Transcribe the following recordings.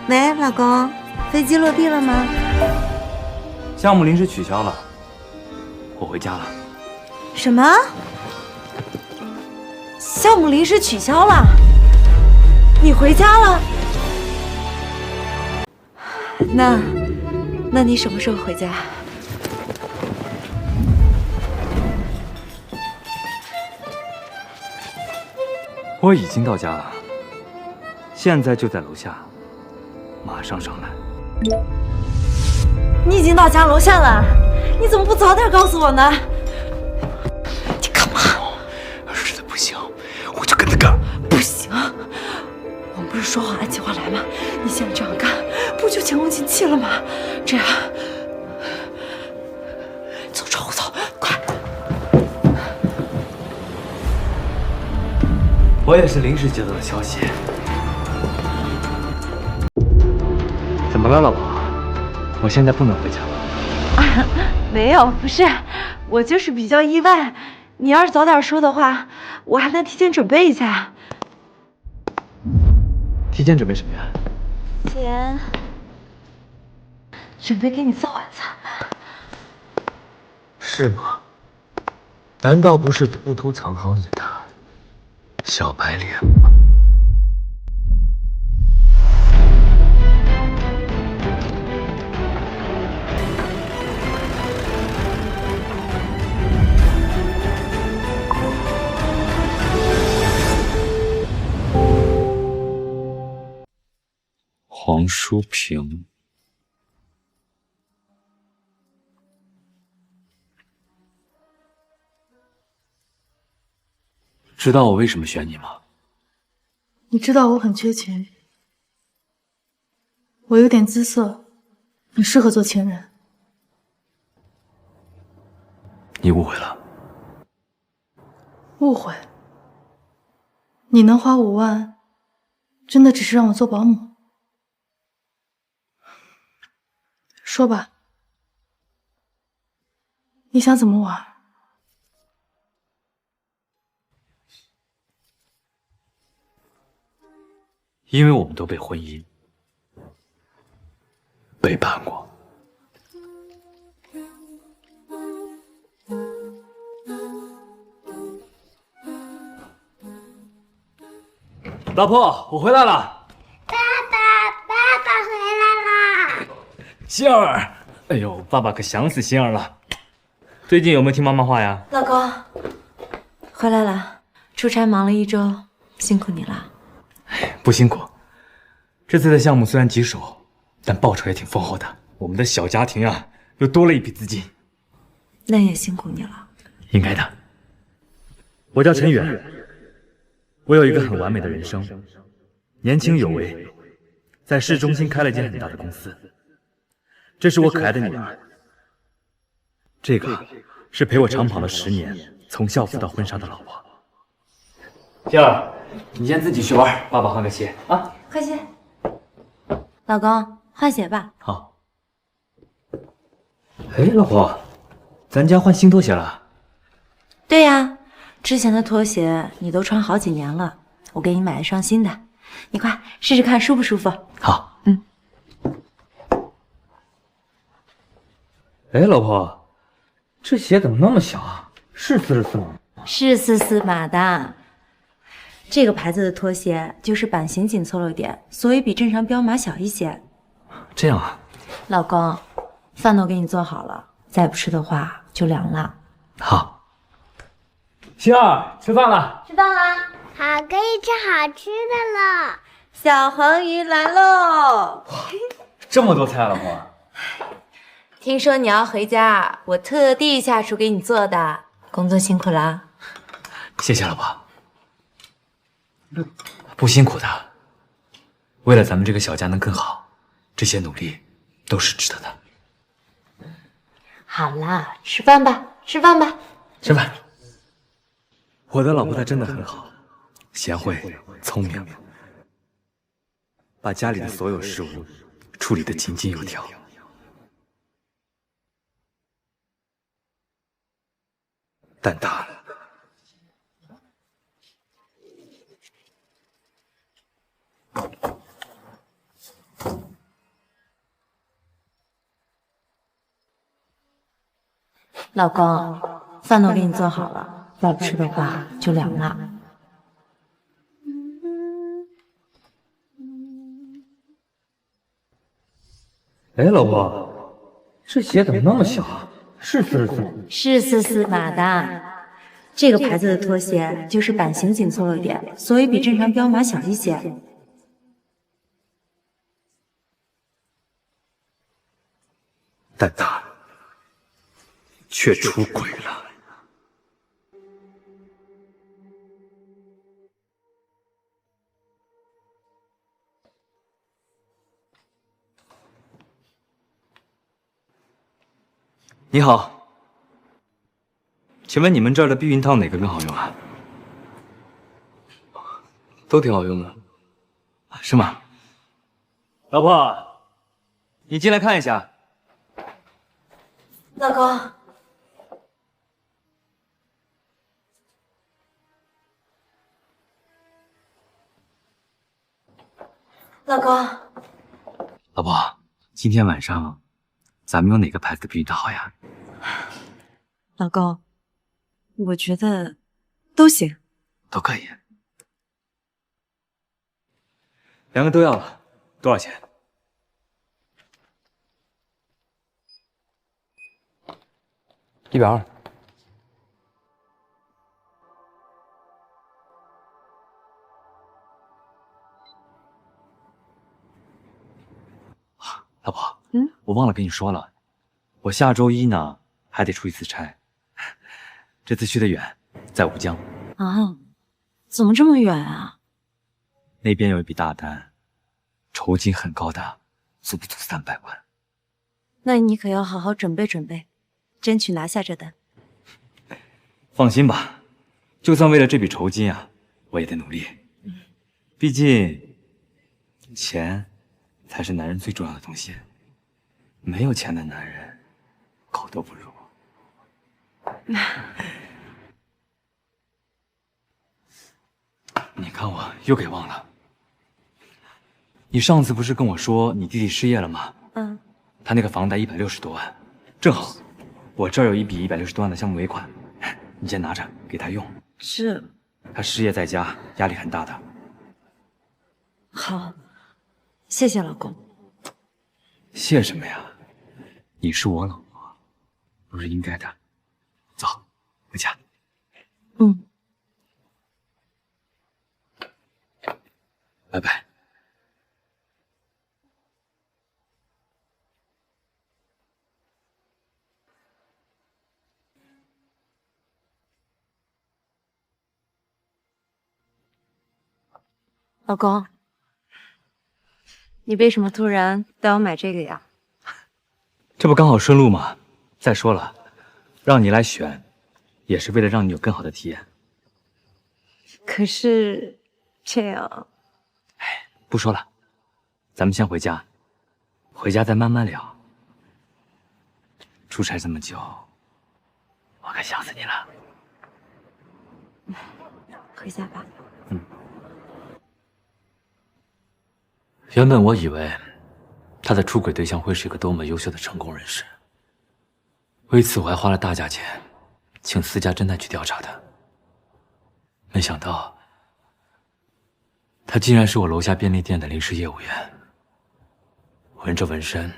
喂，老公，飞机落地了吗？项目临时取消了，我回家了。什么？项目临时取消了？你回家了？那你什么时候回家？我已经到家了，现在就在楼下，马上上来。你已经到家楼下了，你怎么不早点告诉我呢？你干嘛？实在不行，我就跟他干。不行，我们不是说好按计划来吗？你现在这样干，不就前功尽弃了吗？这样，走窗户走，快！我也是临时接到的消息。怎么了，老婆？我现在不能回家了。没有，不是，我就是比较意外。你要是早点说的话，我还能提前准备一下。提前准备什么呀？准备给你做晚餐吧。是吗？难道不是偷偷藏好你的小白脸吗？黄淑萍，知道我为什么选你吗？你知道我很缺钱，我有点姿色，很适合做情人。你误会了。误会？你能花5万，真的只是让我做保姆？说吧，你想怎么玩？因为我们都被婚姻背叛过。老婆，我回来了。爸爸回来啦！星儿，哎呦，爸爸可想死星儿了。最近有没有听妈妈话呀？老公，回来了，出差忙了1周，辛苦你了。不辛苦。这次的项目虽然棘手，但报酬也挺丰厚的。我们的小家庭啊，又多了一笔资金。那也辛苦你了。应该的。我叫陈远，我有一个很完美的人生，年轻有为，在市中心开了间很大的公司。这是我可爱的女儿，这个是陪我长跑了10年，从校服到婚纱的老婆。星儿，你先自己去玩，爸爸换个鞋啊。快去，老公换鞋吧。好。哎，老婆，咱家换新拖鞋了。对呀，之前的拖鞋你都穿好几年了，我给你买一双新的，你快试试看舒不舒服。好。哎，老婆，这鞋怎么那么小啊？是44码吗？是44码的。这个牌子的拖鞋就是版型紧凑了点，所以比正常标码小一些。这样啊。老公，饭都给你做好了，再不吃的话就凉了。好。星儿，吃饭了。吃饭啦！好，可以吃好吃的了。小黄鱼来喽！这么多菜啊，老婆。听说你要回家，我特地下厨给你做的，工作辛苦了。谢谢老婆。不辛苦的，为了咱们这个小家能更好，这些努力都是值得的。好了，吃饭吧，吃饭吧。吃饭。我的老婆她真的很好，贤惠、聪明，把家里的所有事务处理得井井有条。但她老公，饭都给你做好了，再不吃的话就凉了。哎，老婆，这鞋怎么那么小？是444码的。这个牌子的拖鞋就是版型紧凑了点，所以比正常标码小一些。但他却出轨了。你好，请问你们这儿的避孕套哪个更好用啊？都挺好用的，是吗？老婆，你进来看一下。老公，老公，老婆，今天晚上咱们用哪个牌子的避孕套好呀？老公，我觉得都行。都可以。两个都要了，多少钱？120。老婆，我忘了跟你说了，我下周一呢还得出一次差，这次去的远，在吴江。啊，怎么这么远啊？那边有一笔大单，酬金很高的，足不足300万。那你可要好好准备准备，争取拿下这单。放心吧，就算为了这笔酬金啊，我也得努力。毕竟，钱才是男人最重要的东西。没有钱的男人，狗都不如。你看我又给忘了。你上次不是跟我说你弟弟失业了吗？他那个房贷160多万，正好我这儿有一笔160多万的项目尾款，你先拿着给他用。是。他失业在家，压力很大的。好，谢谢老公。谢什么呀？你是我老婆，不是应该的。走，回家。拜拜。老公，你为什么突然带我买这个呀？这不刚好顺路吗？再说了，让你来选，也是为了让你有更好的体验。可是这样，不说了，咱们先回家，回家再慢慢聊。出差这么久，我可想死你了。回家吧。原本我以为他的出轨对象会是一个多么优秀的成功人士，为此我还花了大价钱请私家侦探去调查他。没想到他竟然是我楼下便利店的临时业务员，纹着纹身，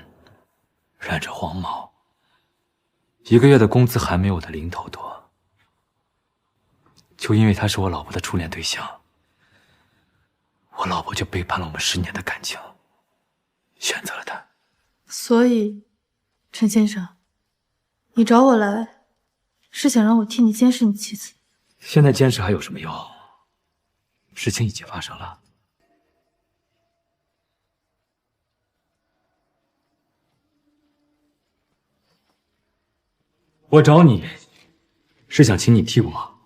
染着黄毛，1个月的工资还没有我的零头多。就因为他是我老婆的初恋对象，我老婆就背叛了我们10年的感情，选择了他。所以，陈先生，你找我来，是想让我替你监视你妻子？现在监视还有什么用？事情已经发生了。我找你，是想请你替我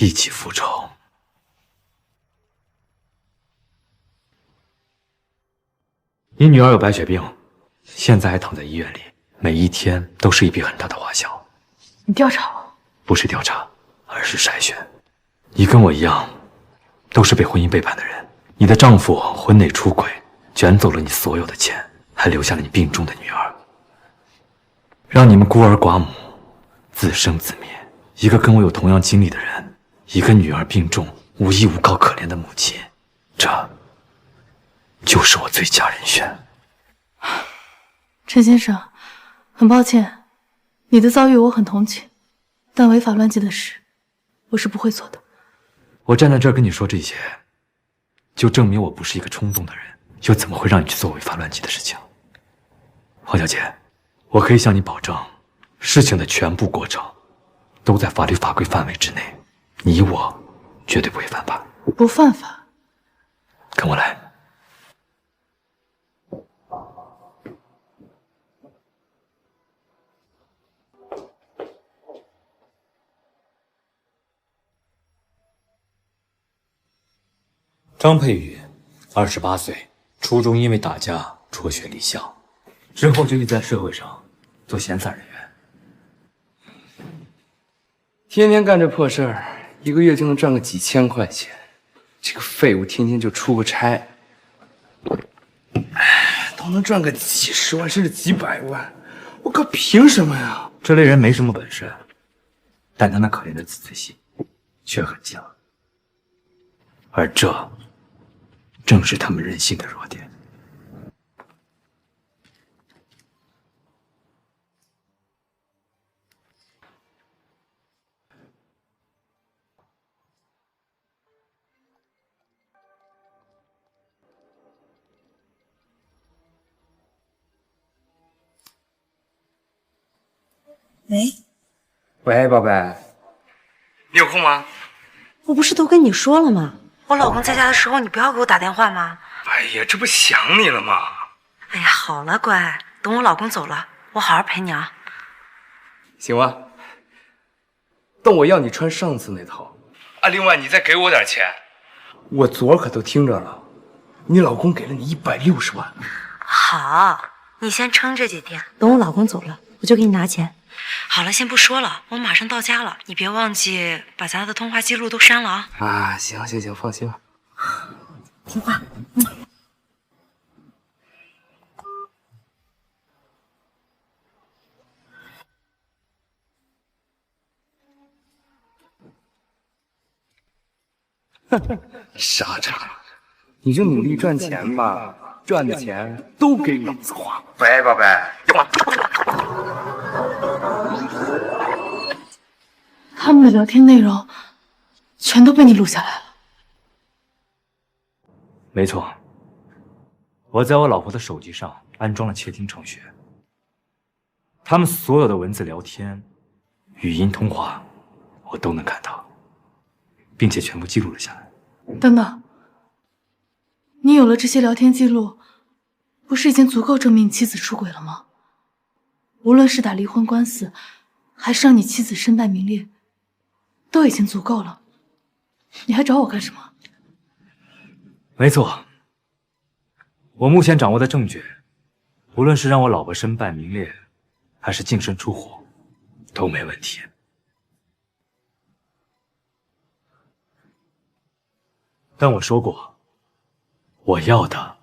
一起复仇。你女儿有白血病，现在还躺在医院里，每一天都是一笔很大的花销。你调查我？不是调查，而是筛选。你跟我一样，都是被婚姻背叛的人。你的丈夫婚内出轨，卷走了你所有的钱，还留下了你病重的女儿。让你们孤儿寡母自生自灭。一个跟我有同样经历的人，一个女儿病重、无依无靠、可怜的母亲，这就是我最佳人选。陈先生，很抱歉，你的遭遇我很同情，但违法乱纪的事，我是不会做的。我站在这儿跟你说这些，就证明我不是一个冲动的人，又怎么会让你去做违法乱纪的事情？黄小姐，我可以向你保证，事情的全部过程都在法律法规范围之内，你我绝对不会犯法。不犯法？跟我来。张佩宇，28岁，初中因为打架辍学离校，之后就一直在社会上做闲散人员，天天干这破事儿，一个月就能赚个几千块钱。这个废物天天就出个差，都能赚个几十万甚至几百万，我靠，凭什么呀？这类人没什么本事，但他那可怜的自尊心却很强，而这正是他们人性的弱点。喂，喂，宝贝，你有空吗？我不是都跟你说了吗？我老公在家的时候，你不要给我打电话吗？哎呀，这不想你了吗？哎呀，好了，乖，等我老公走了，我好好陪你啊。行吧，但我要你穿上次那套啊！另外，你再给我点钱。我昨儿可都听着了，你老公给了你160万。好，你先撑这几天，等我老公走了，我就给你拿钱。好了，先不说了，我马上到家了，你别忘记把咱俩的通话记录都删了啊。啊，行行行，放心吧。听话。傻叉，你就努力赚钱吧，赚的钱都给老子花。喂，宝贝，他们的聊天内容全都被你录下来了。没错，我在我老婆的手机上安装了窃听程序，他们所有的文字聊天、语音通话，我都能看到，并且全部记录了下来。等等，你有了这些聊天记录，不是已经足够证明你妻子出轨了吗？无论是打离婚官司，还是让你妻子身败名裂，都已经足够了。你还找我干什么？没错，我目前掌握的证据，无论是让我老婆身败名裂，还是净身出户，都没问题。但我说过，我要的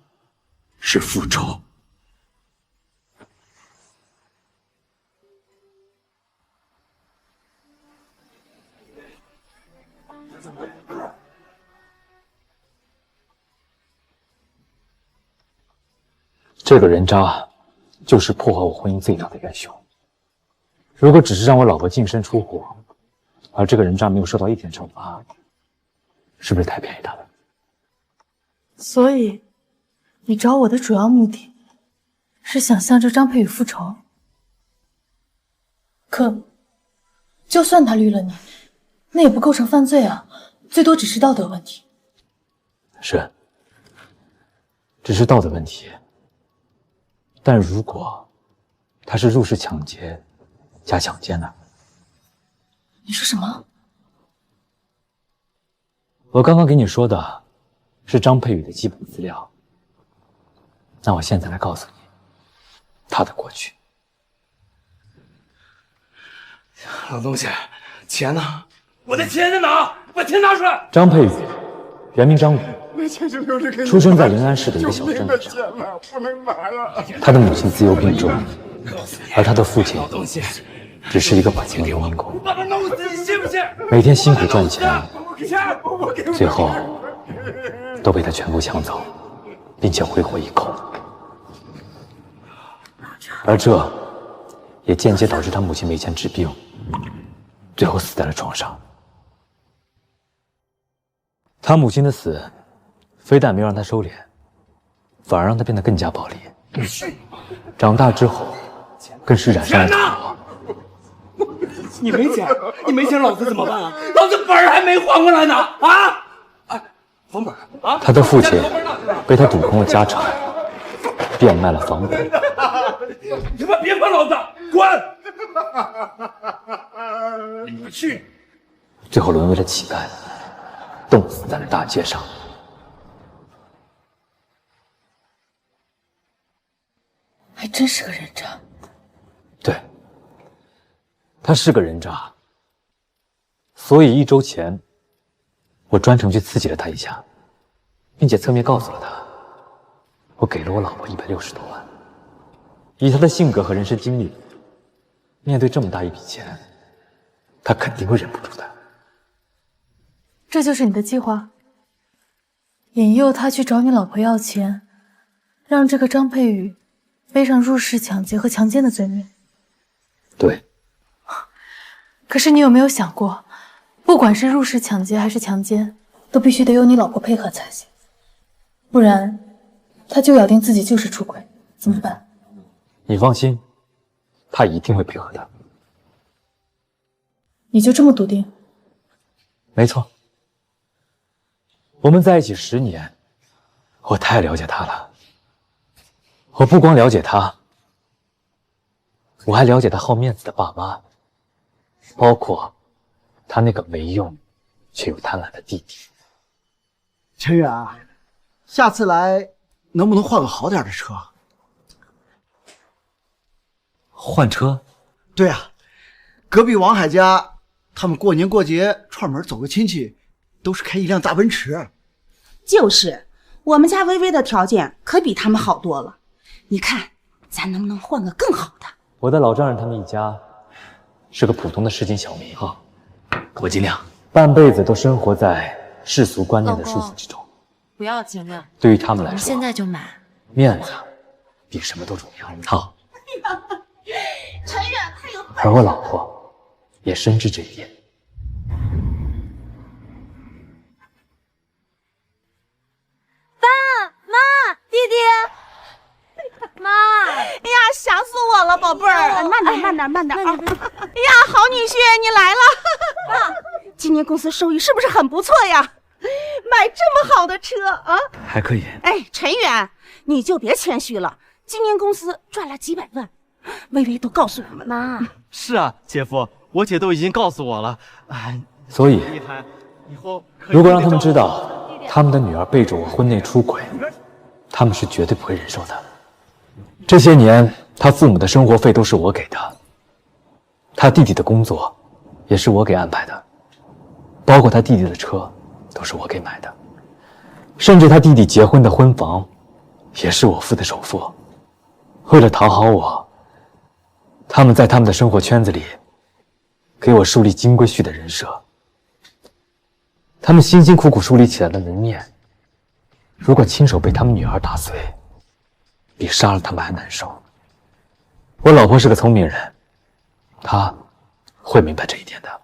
是复仇。这个人渣就是破坏我婚姻最大的元凶。如果只是让我老婆净身出户，而这个人渣没有受到一点惩罚，是不是太便宜他了？所以，你找我的主要目的是想向着张佩宇复仇。可，就算他绿了你，那也不构成犯罪啊，最多只是道德问题。是，只是道德问题。但如果他是入室抢劫加强奸呢？你说什么？我刚刚给你说的是张佩宇的基本资料，那我现在来告诉你他的过去。老东西，钱呢？我的钱在哪？把钱拿出来！张佩宇，原名张宇，出生在临安市的一个小镇上。他的母亲自幼病重，而他的父亲只是一个普通的农民工，每天辛苦赚钱，最后都被他全部抢走，并且挥霍一空。而这也间接导致他母亲没钱治病，最后死在了床上。他母亲的死，非但没有让他收敛，反而让他变得更加暴力。长大之后，更是染上了赌博。你没钱，你没钱，老子怎么办啊？老子本儿还没还过来呢！啊！哎，房本啊！他的父亲被他赌空了家产，变卖了房本。你他妈别管老子，滚！你去！最后沦为了乞丐，冻死在了大街上。还真是个人渣。对，他是个人渣，所以1周前，我专程去刺激了他一下，并且侧面告诉了他，我给了我老婆160多万。以他的性格和人生经历，面对这么大一笔钱，他肯定会忍不住的。这就是你的计划？引诱他去找你老婆要钱，让这个张佩宇背上入室抢劫和强奸的罪名。对。可是你有没有想过，不管是入室抢劫还是强奸，都必须得有你老婆配合才行，不然他就咬定自己就是出轨，怎么办？你放心，他一定会配合的。你就这么笃定？没错。我们在一起10年，我太了解他了。我不光了解他，我还了解他好面子的爸妈，包括他那个没用却又贪婪的弟弟。陈远啊，下次来能不能换个好点的车？换车？对啊，隔壁王海家他们过年过节串门走个亲戚，都是开一辆大奔驰。就是，我们家微微的条件可比他们好多了。你看，咱能不能换个更好的？我的老丈人他们一家是个普通的市井小民，好，我尽量。半辈子都生活在世俗观念的束缚之中。不要尽量，对于他们来说，现在就买。面子比什么都重要。好。陈远太有而我老婆也深知这一点。弟弟，妈，哎呀，想死我了，宝贝儿，慢点啊！哎呀，好女婿，你来了！爸，今年公司收益是不是很不错呀？买这么好的车啊？还可以。哎，陈远，你就别谦虚了，今年公司赚了几百万，微微都告诉我们了。妈，是啊，姐夫，我姐都已经告诉我了。哎，所以以后如果让他们知道他们的女儿背着我婚内出轨，他们是绝对不会忍受的。这些年，他父母的生活费都是我给的，他弟弟的工作也是我给安排的，包括他弟弟的车都是我给买的，甚至他弟弟结婚的婚房也是我付的首付。为了讨好我，他们在他们的生活圈子里给我树立金龟婿的人设。他们辛辛苦苦树立起来的门面，如果亲手被他们女儿打碎，比杀了他们还难受。我老婆是个聪明人，她会明白这一点的。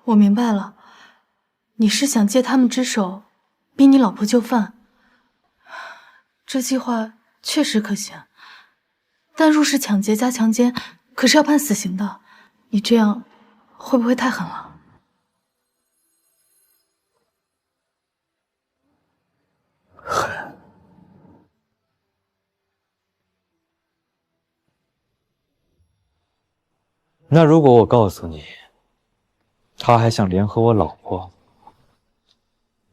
我明白了，你是想借他们之手，逼你老婆就范。这计划确实可行，但入室抢劫加强奸可是要判死刑的，你这样会不会太狠了？狠。那如果我告诉你，他还想联合我老婆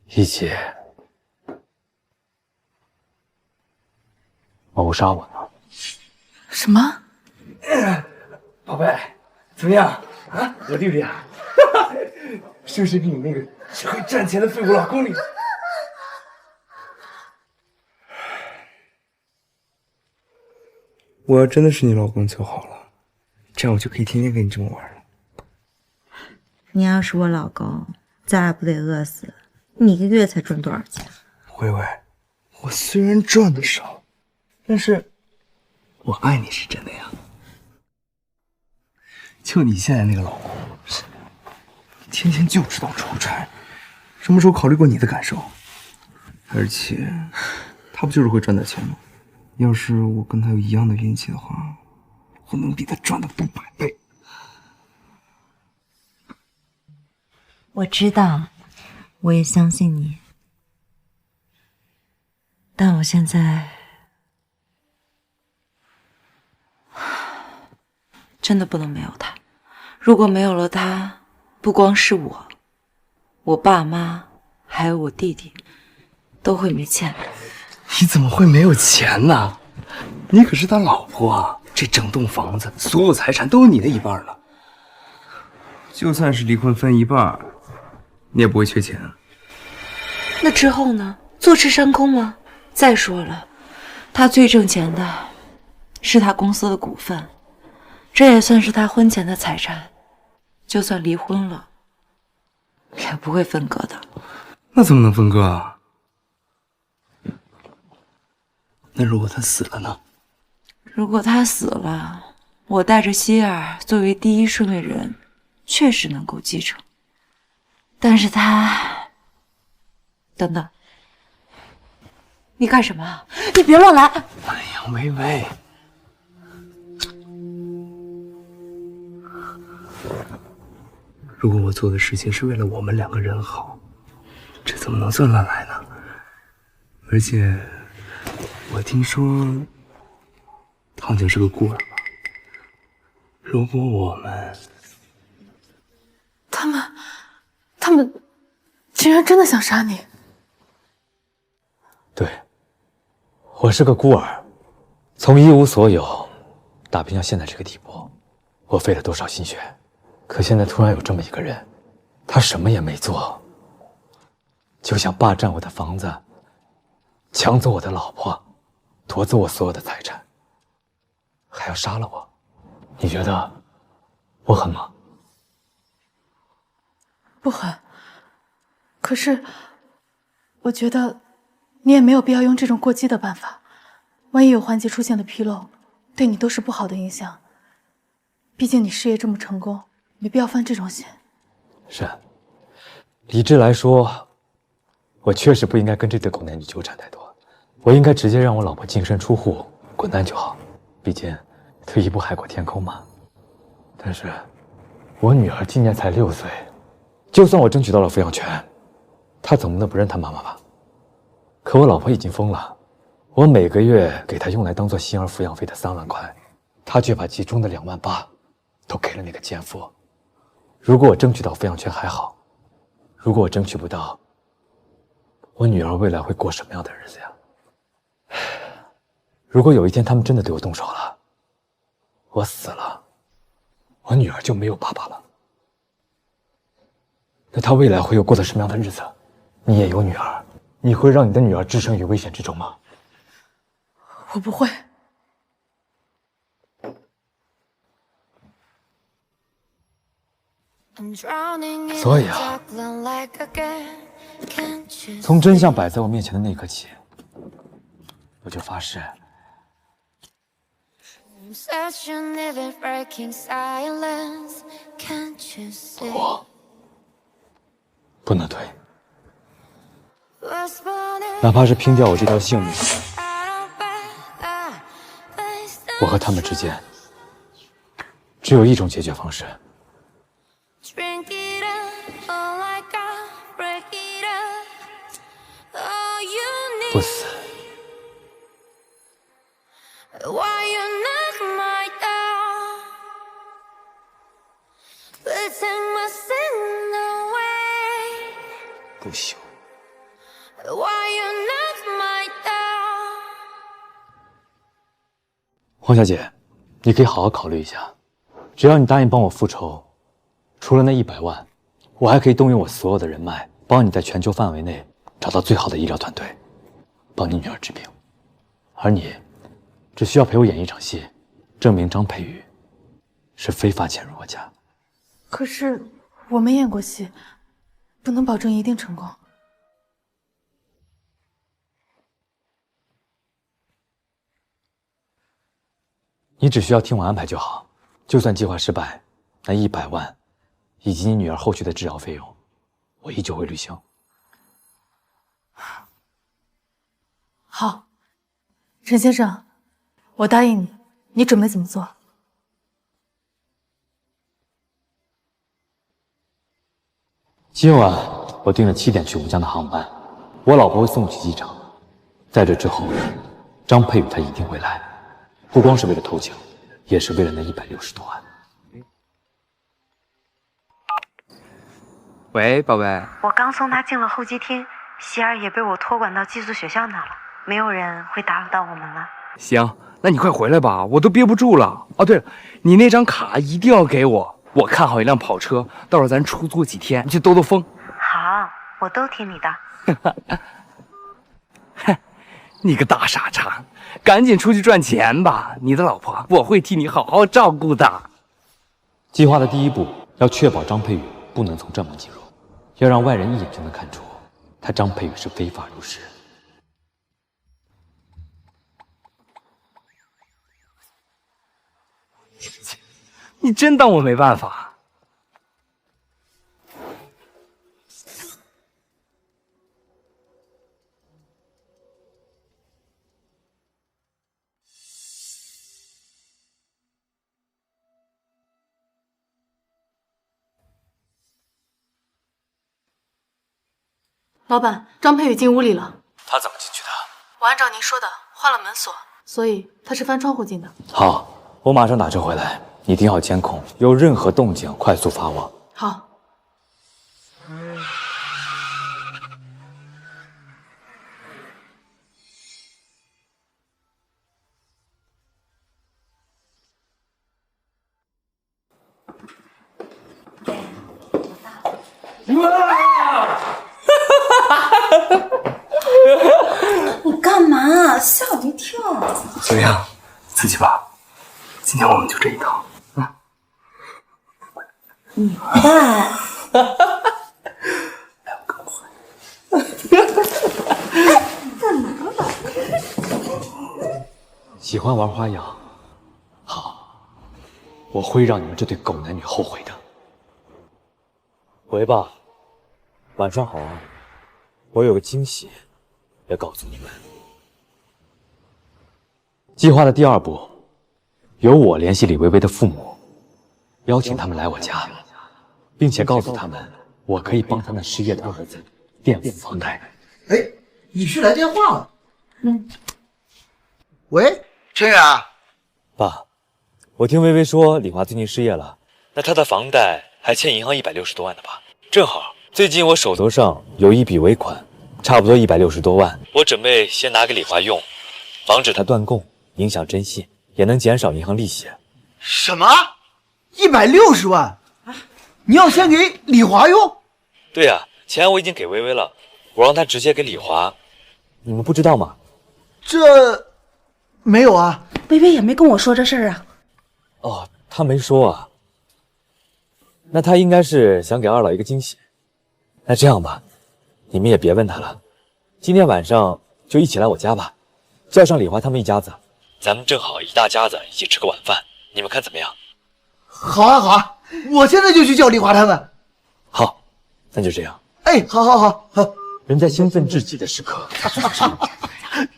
一起谋杀我呢？什么？宝贝，怎么样啊？我弟弟啊，是不是比你那个只会赚钱的废物老公厉害？我要真的是你老公就好了，这样我就可以天天跟你这么玩了。你要是我老公，咱俩不得饿死？你一个月才赚多少钱？薇薇，我虽然赚的少，但是我爱你是真的呀。就你现在那个老公，天天就知道出差，什么时候考虑过你的感受？而且他不就是会赚点钱吗？要是我跟他有一样的运气的话，我能比他赚的多100倍。我知道，我也相信你，但我现在真的不能没有他。如果没有了他，不光是我爸妈还有我弟弟都会没钱。你怎么会没有钱呢？你可是他老婆啊！这整栋房子所有财产都有你的一半了。就算是离婚分一半，你也不会缺钱啊。那之后呢？坐吃山空吗？再说了，他最挣钱的是他公司的股份，这也算是他婚前的财产。就算离婚了，也不会分割的。那怎么能分割啊？那如果他死了呢？如果他死了，我带着希儿作为第一顺位人，确实能够继承。但是他……等等，你干什么？你别乱来！哎呀，薇薇，如果我做的事情是为了我们2个人好，这怎么能算乱来呢？而且，我听说唐景是个孤儿吧？如果我们……他们竟然真的想杀你！对，我是个孤儿，从一无所有打拼到现在这个地步，我费了多少心血。可现在突然有这么一个人，他什么也没做，就想霸占我的房子，抢走我的老婆，夺走我所有的财产，还要杀了我。你觉得我狠吗？不狠。可是，我觉得你也没有必要用这种过激的办法。万一有环节出现了纰漏，对你都是不好的影响。毕竟你事业这么成功，没必要犯这种险。是，理智来说，我确实不应该跟这对狗男女纠缠太多。我应该直接让我老婆净身出户，滚蛋就好。毕竟退一步海阔天空嘛。但是，我女儿今年才6岁，就算我争取到了抚养权，她总不能不认她妈妈吧？可我老婆已经疯了，我每个月给她用来当做婴儿抚养费的3万块，她却把其中的2万8都给了那个奸夫。如果我争取到抚养权还好，如果我争取不到，我女儿未来会过什么样的日子呀？如果有一天他们真的对我动手了，我死了，我女儿就没有爸爸了。那她未来会有过的什么样的日子？你也有女儿，你会让你的女儿置身于危险之中吗？我不会。所以啊，从真相摆在我面前的那一刻起，我就发誓，我不能退，哪怕是拼掉我这条性命，我和他们之间只有一种解决方式。不死。不朽。黄小姐，你可以好好考虑一下，只要你答应帮我复仇，除了那100万，我还可以动用我所有的人脉，帮你在全球范围内找到最好的医疗团队，帮你女儿治病。而你只需要陪我演一场戏，证明张佩玉是非法潜入我家。可是我没演过戏，不能保证一定成功。你只需要听我安排就好。就算计划失败，那100万以及你女儿后续的治疗费用，我依旧会履行。好，陈先生，我答应你，你准备怎么做？今晚我订了7点去吴江的航班，我老婆会送我去机场。在这之后，张佩宇他一定会来，不光是为了偷情，也是为了那160多万。喂，宝贝，我刚送他进了候机厅，希儿也被我托管到寄宿学校那了，没有人会打扰到我们了。行，那你快回来吧，我都憋不住了。哦，对了，你那张卡一定要给我，我看好一辆跑车，到时候咱出租几天去兜兜风。好，我都听你的。哼，你个大傻叉，赶紧出去赚钱吧！你的老婆我会替你好好照顾的。计划的第一步要确保张佩宇不能从正门进入，要让外人一眼就能看出他张佩宇是非法入室。你真当我没办法？老板，张佩宇进屋里了。他怎么进去的？我按照您说的换了门锁，所以他是翻窗户进的。好，我马上打车回来，你盯好监控，有任何动静快速发我。好。你干嘛？吓我一跳！怎么样，刺激吧？今天我们就这一套。你爸。干嘛了？喜欢玩花样？好，我会让你们这对狗男女后悔的。喂，爸，晚上好啊！我有个惊喜要告诉你们。计划的第2步，由我联系李薇薇的父母，邀请他们来我家，并且告诉他们，我可以帮他那失业的儿子垫付房贷。哎，女婿来电话了。喂，陈远啊。爸，我听薇薇说李华最近失业了，那他的房贷还欠银行160多万呢吧？正好最近我手头上有一笔尾款，差不多160多万，我准备先拿给李华用，防止他断供，影响征信，也能减少银行利息。什么？160万？你要先给李华用？对呀，钱我已经给薇薇了，我让她直接给李华。你们不知道吗？这没有啊，薇薇也没跟我说这事儿啊。哦，她没说啊。那她应该是想给二老一个惊喜。那这样吧，你们也别问她了，今天晚上就一起来我家吧，叫上李华他们一家子，咱们正好一大家子一起吃个晚饭，你们看怎么样？好啊好啊，我现在就去叫李华他们。好，那就这样。哎，好。人在兴奋至极的时刻，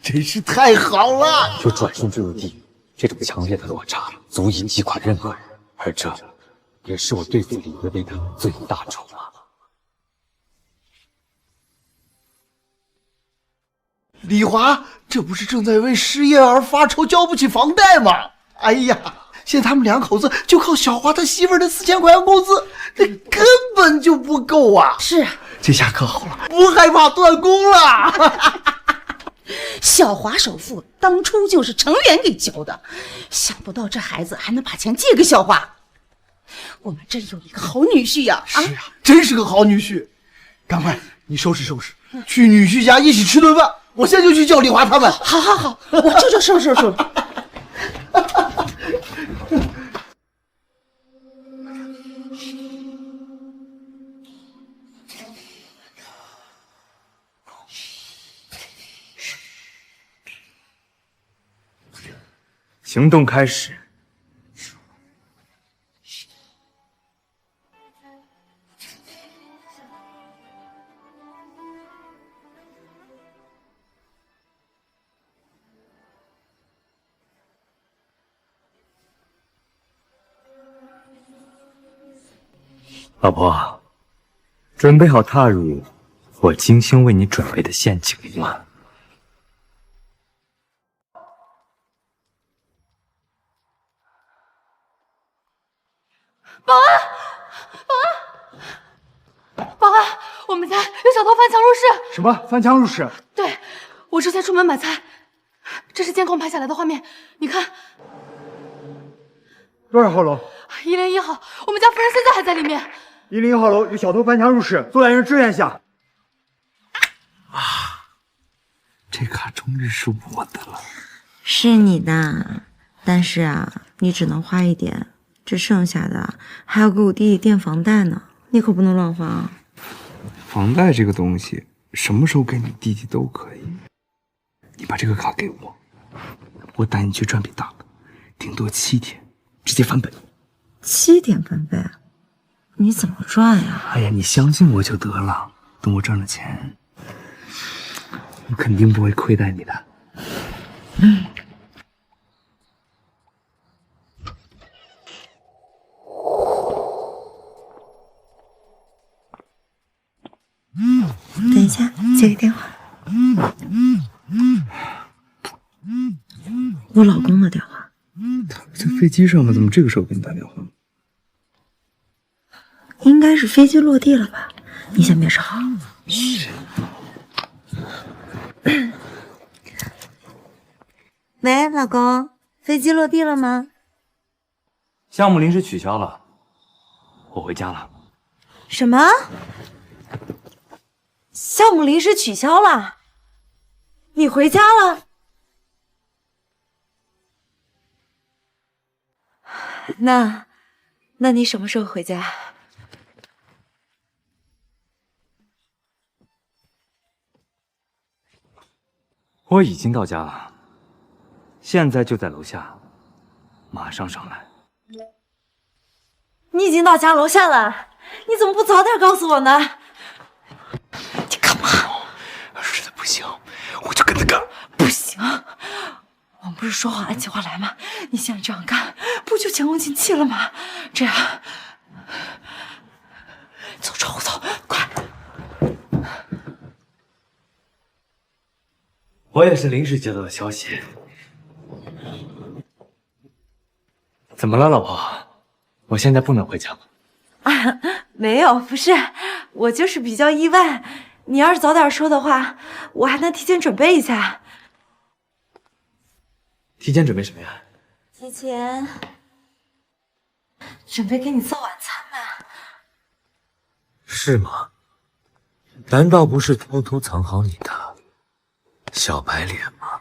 真是太好了，就转瞬坠入地狱。这种强烈的落差足以击垮任何人，而这也是我对付李薇薇的最大筹码。李华，这不是正在为失业而发愁，交不起房贷吗？哎呀，现在他们2口子就靠小华他媳妇儿的4000块钱工资，那根本就不够啊！是啊，这下可好了，不害怕断供了。小华首付当初就是程远给交的，想不到这孩子还能把钱借给小华，我们真有一个好女婿呀！是啊，真是个好女婿。赶快，你收拾收拾，去女婿家一起吃顿饭。我现在就去叫李华他们。好，我这就收拾。行动开始。老婆，准备好踏入我精心为你准备的陷阱里吗？保安，我们家有小偷翻墙入室。什么翻墙入室？对，我这才出门买菜，这是监控拍下来的画面，你看。多少号楼101号，我们家夫人现在还在里面。101号楼有小偷翻墙入室，做来人支援下。这卡终于是我的了。是你的，但是啊，你只能花一点，这剩下的还要给我弟弟垫房贷呢，你可不能乱花啊。房贷这个东西，什么时候给你弟弟都可以。你把这个卡给我，我带你去赚笔大的，顶多7天，直接翻本。7天翻倍？你怎么赚呀？哎呀，你相信我就得了。等我赚了钱，我肯定不会亏待你的。等一下，接个电话。我老公的电话。他不在飞机上吗？怎么这个时候给你打电话？应该是飞机落地了吧？你先别吵。嘘。喂，老公，飞机落地了吗？项目临时取消了，我回家了。什么？项目临时取消了？你回家了？那你什么时候回家？我已经到家了，现在就在楼下，马上上来。你已经到家楼下了，你怎么不早点告诉我呢？你干嘛？实在不行，我就跟他干。不行，我们不是说好按计划来吗？你现在这样干，不就前功尽弃了吗？这样，走窗户走，快！我也是临时接到的消息。怎么了，老婆？我现在不能回家吗？啊，没有，不是，我就是比较意外。你要是早点说的话，我还能提前准备一下。提前准备什么呀？提前准备给你做晚餐吧。是吗？难道不是偷偷藏好你的小白脸吗？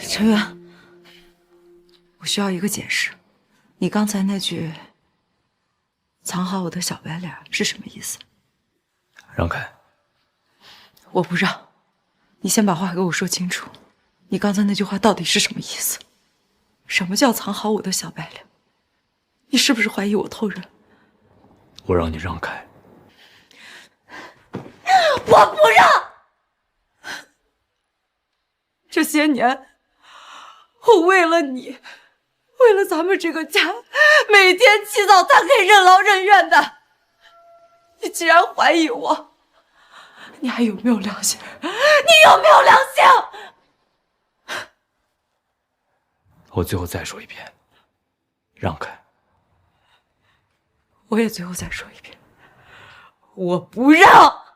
陈远，我需要一个解释，你刚才那句“藏好我的小白脸”是什么意思？让开！我不让，你先把话给我说清楚。你刚才那句话到底是什么意思？什么叫藏好我的小白脸？你是不是怀疑我偷人？我让你让开。我不让！这些年，我为了你，为了咱们这个家，每天起早贪黑，任劳任怨的。你既然怀疑我，你还有没有良心？你有没有良心？我最后再说一遍，让开！我也最后再说一遍，我不让！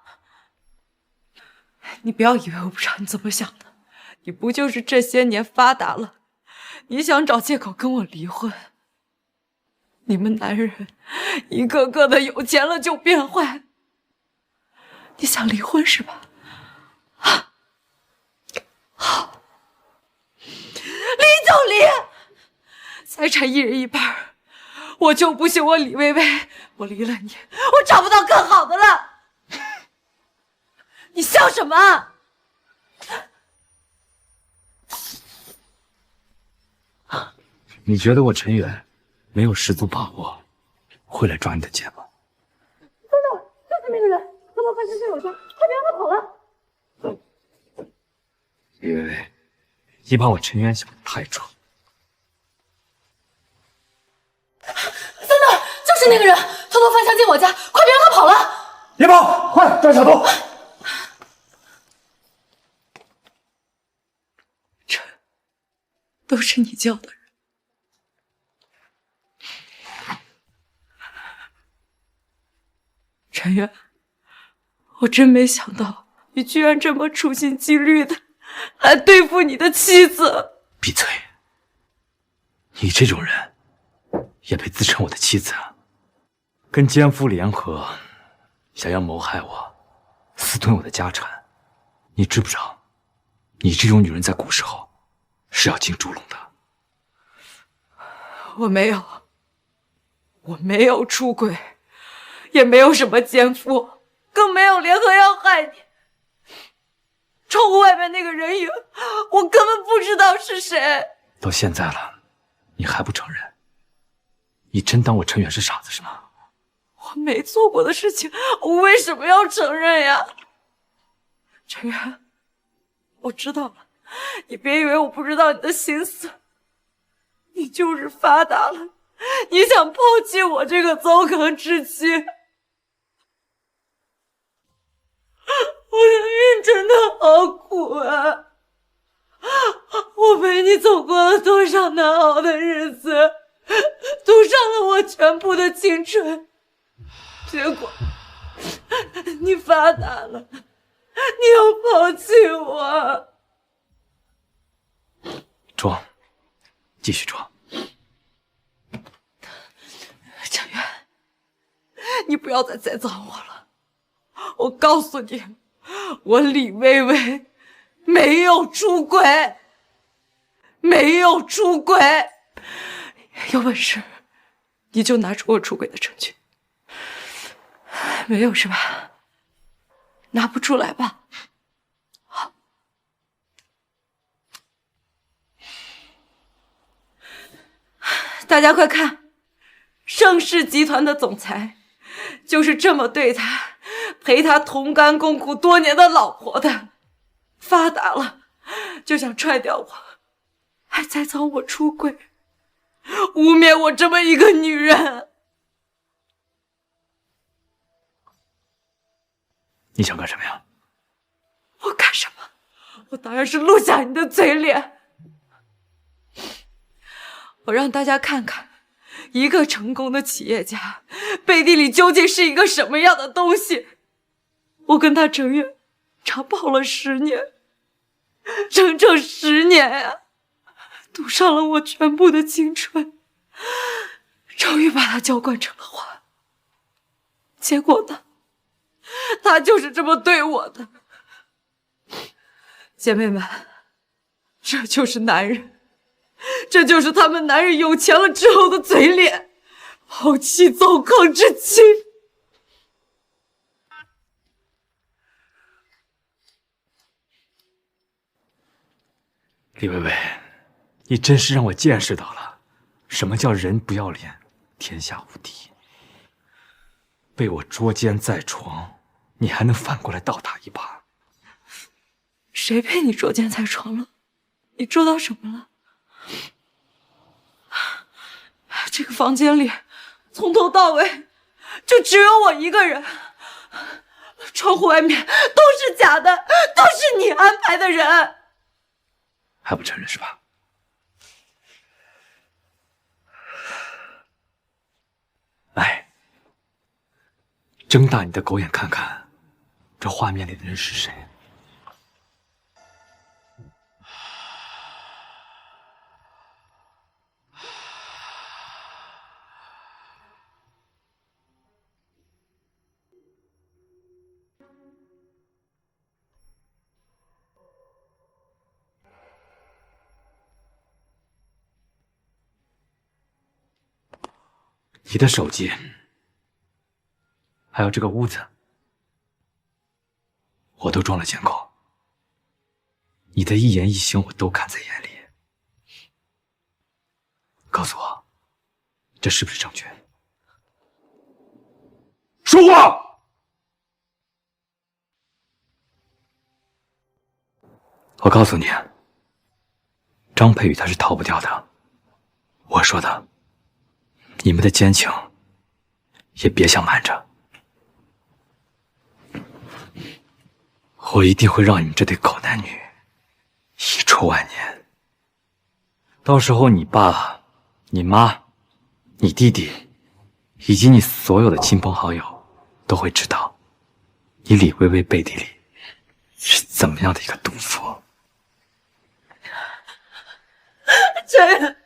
你不要以为我不知道你怎么想的，你不就是这些年发达了，你想找借口跟我离婚？你们男人一个个的有钱了就变坏，你想离婚是吧？好，离就离，财产1人1半。我就不信我李薇薇，我离了你，我找不到更好的了。你笑什么？你觉得我陈远没有十足把握会来抓你的钱吗？等等，就是那个人，偷偷翻身我家，快别让他跑了！李薇薇，你把我陈远想得太重。真的就是那个人，偷偷翻墙进我家，快别让他跑了！别跑，快抓小偷！这都是你叫的人。陈远，我真没想到你居然这么处心积虑的来对付你的妻子。闭嘴！你这种人也配自称我的妻子啊？跟奸夫联合，想要谋害我，私吞我的家产，你知不知道？你这种女人在古时候是要进猪笼的。我没有出轨，也没有什么奸夫，更没有联合要害你。窗户外面那个人影，我根本不知道是谁。到现在了，你还不承认？你真当我陈远是傻子是吗？我没做过的事情，我为什么要承认呀？陈远，我知道了，你别以为我不知道你的心思。你就是发达了，你想抛弃我这个糟糠之妻。我的命真的好苦啊！我陪你走过了多少难熬的日子，赌上了我全部的青春，结果你发达了，你要抛弃我。装，继续装。程远，你不要再栽赃我了。我告诉你，我李薇薇没有出轨，没有出轨。有本事你就拿出我出轨的证据。没有是吧？拿不出来吧？好，大家快看，盛世集团的总裁就是这么对他陪他同甘共苦多年的老婆的。发达了就想踹掉我，还栽赃我出轨，污蔑我这么一个女人。你想干什么呀？我干什么？我当然是录下你的嘴脸，我让大家看看一个成功的企业家背地里究竟是一个什么样的东西。我跟他程远长跑了10年，整整10年呀，赌上了我全部的青春，终于把他娇惯成了花。结果呢，他就是这么对我的。姐妹们，这就是男人，这就是他们男人有钱了之后的嘴脸，抛弃糟糠之妻。李薇薇，你真是让我见识到了什么叫人不要脸，天下无敌。被我捉奸在床，你还能反过来倒打一耙？谁被你捉奸在床了？你捉到什么了？这个房间里从头到尾就只有我一个人，窗户外面都是假的，都是你安排的人。还不承认是吧？来，睁大你的狗眼看看，这画面里的人是谁？你的手机，还有这个屋子，我都装了监控。你的一言一行我都看在眼里。告诉我，这是不是证据？说话！我告诉你，张佩宇他是逃不掉的。我说的，你们的奸情也别想瞒着。我一定会让你们这对狗男女遗臭万年。到时候你爸、你妈、你弟弟，以及你所有的亲朋好友都会知道，你李薇薇背地里是怎么样的一个毒妇。陈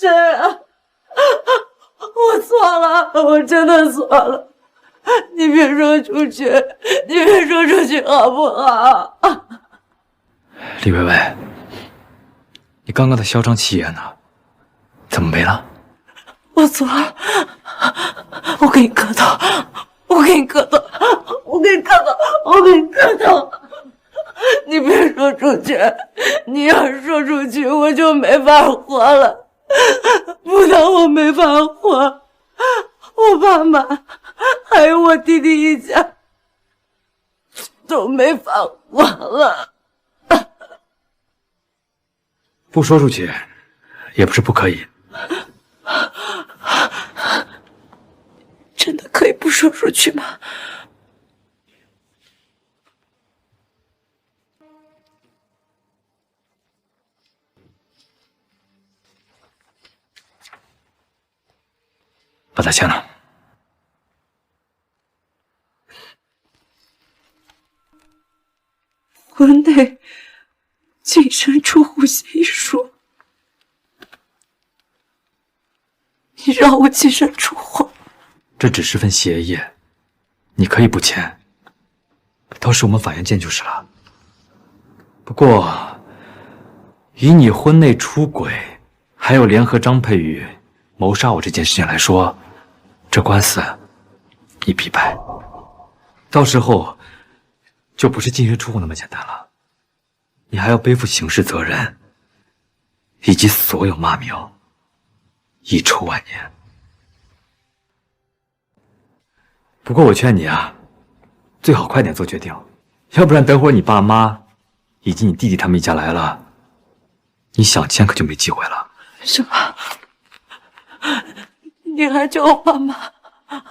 远，我错了，我真的错了，你别说出去，你别说出去好不好？李薇薇，你刚刚的嚣张气焰呢？怎么没了？我错了，我给你磕头，我给你磕头，我给你磕头，我给你磕头。你别说出去，你要是说出去，我就没法活了。不但我没法活，我爸妈还有我弟弟一家都没法活了。不说出去，也不是不可以。真的可以不说出去吗？把它签了。婚内净身出户协议书，你让我净身出户？这只是份协议，你可以不签，到时我们法院见就是了。不过，以你婚内出轨，还有联合张佩宇谋杀我这件事情来说，这官司你必败，到时候就不是净身出户那么简单了，你还要背负刑事责任，以及所有骂名，遗臭万年。不过我劝你啊，最好快点做决定，要不然等会儿你爸妈以及你弟弟他们一家来了，你想签可就没机会了。什么？你还叫我爸妈，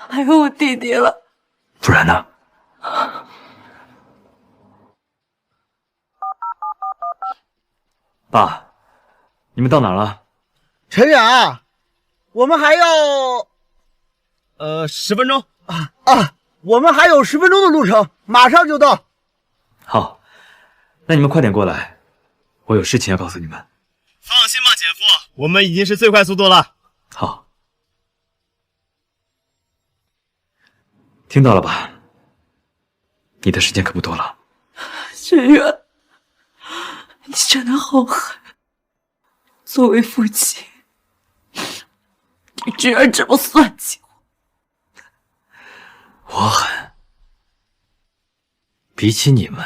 还有我弟弟了？不然呢？爸，你们到哪儿了？陈远，我们还要10分钟我们还有10分钟的路程，马上就到。好，那你们快点过来，我有事情要告诉你们。放心吧，姐夫，我们已经是最快速度了。好，听到了吧？你的时间可不多了。陈远，你真的好狠！作为父亲，你居然这么算计我！我狠，比起你们，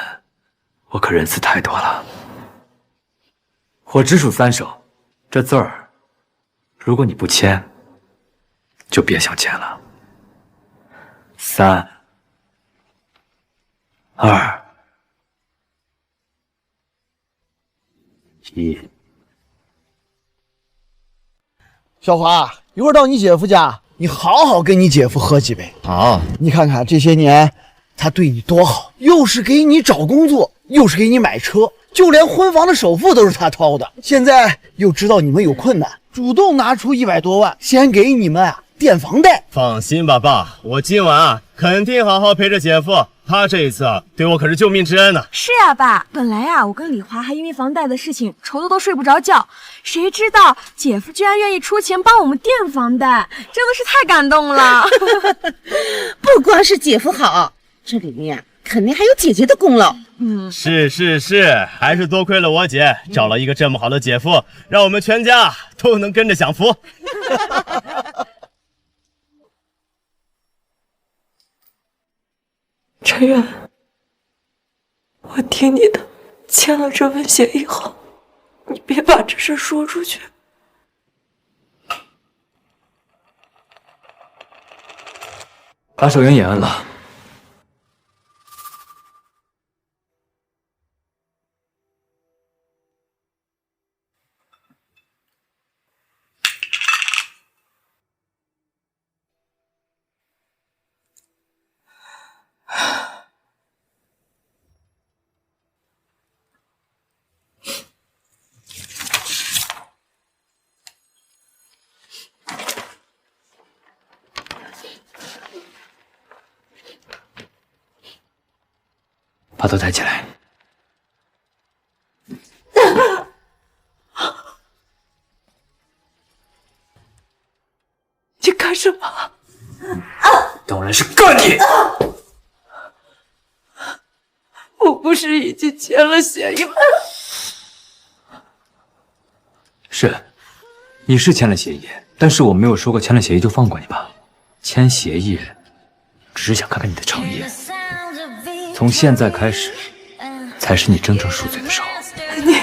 我可仁慈太多了。我只数3手，这字儿，如果你不签，就别想签了。3、2、1。小华，一会儿到你姐夫家，你好好跟你姐夫喝几杯。好，你看看这些年他对你多好，又是给你找工作，又是给你买车，就连婚房的首付都是他掏的。现在又知道你们有困难，主动拿出100多万，先给你们垫房贷。放心吧，爸，我今晚肯定好好陪着姐夫，他这一次对我可是救命之恩呢。是啊，爸，本来我跟李华还因为房贷的事情愁得都睡不着觉，谁知道姐夫居然愿意出钱帮我们垫房贷，真的是太感动了。不光是姐夫好，这里面肯定还有姐姐的功劳。是，还是多亏了我姐找了一个这么好的姐夫，让我们全家都能跟着享福。陈远，我听你的，签了这份协议后，你别把这事说出去。把手印也摁了。把头抬起来。你干什么？当然是干你！我不是已经签了协议吗？是，你是签了协议，但是我没有说过签了协议就放过你吧？签协议，只是想看看你的诚意。从现在开始，才是你真正赎罪的时候。你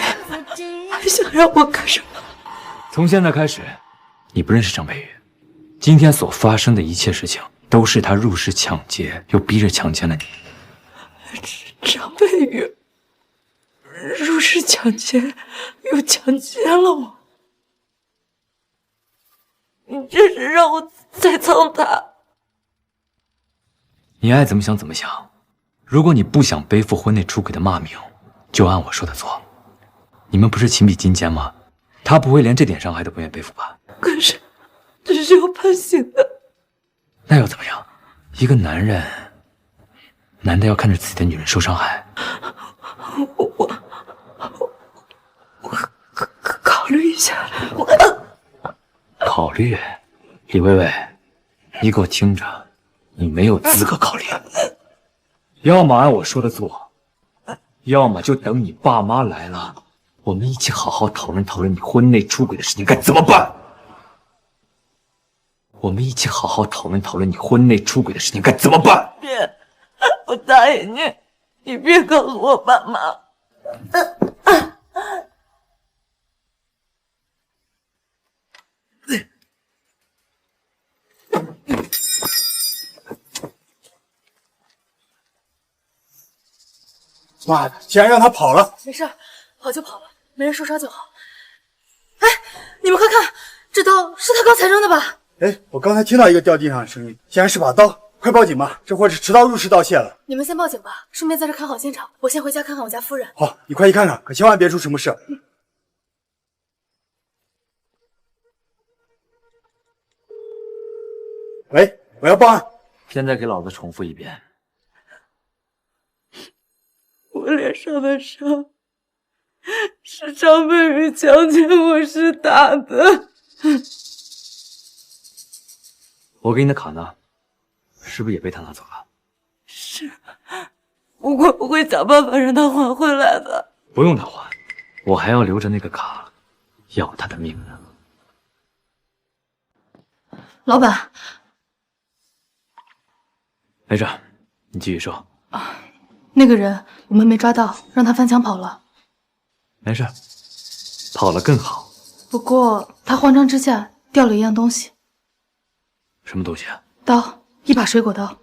还想让我干什么？从现在开始，你不认识张佩玉，今天所发生的一切事情，都是他入室抢劫，又逼着强奸了你。张佩玉入室抢劫，又强奸了我，你这是让我栽赃他？你爱怎么想怎么想。如果你不想背负婚内出轨的骂名，就按我说的做。你们不是情比金坚吗？他不会连这点伤害都不愿背负吧？可是这是要判刑的。那又怎么样？一个男人，难道要看着自己的女人受伤害？我考虑一下。考虑？李薇薇，你给我听着，你没有资格考虑。要么按我说的做，要么就等你爸妈来了，我们一起好好讨论讨论你婚内出轨的事情该怎么办。我们一起好好讨论讨论你婚内出轨的事情该怎么办。别，我答应你，你别告诉我爸妈。妈的，竟然让他跑了！没事，跑就跑吧，没人受伤就好。哎，你们快看，这刀是他刚才扔的吧？哎，我刚才听到一个掉地上的声音，显然是把刀。快报警吧，这货是持刀入室盗窃了。你们先报警吧，顺便在这看好现场。我先回家看看我家夫人。好，你快去看看，可千万别出什么事。喂，我要报案。现在给老子重复一遍。我脸上的伤是张佩玉强奸我时打的。我给你的卡呢？是不是也被他拿走了？是，不过我会想办法让他还回来的。不用他还，我还要留着那个卡，要他的命呢。老板，没事，你继续说。那个人我们没抓到，让他翻墙跑了。没事，跑了更好。不过他慌张之下掉了一样东西。什么东西啊？刀，一把水果刀。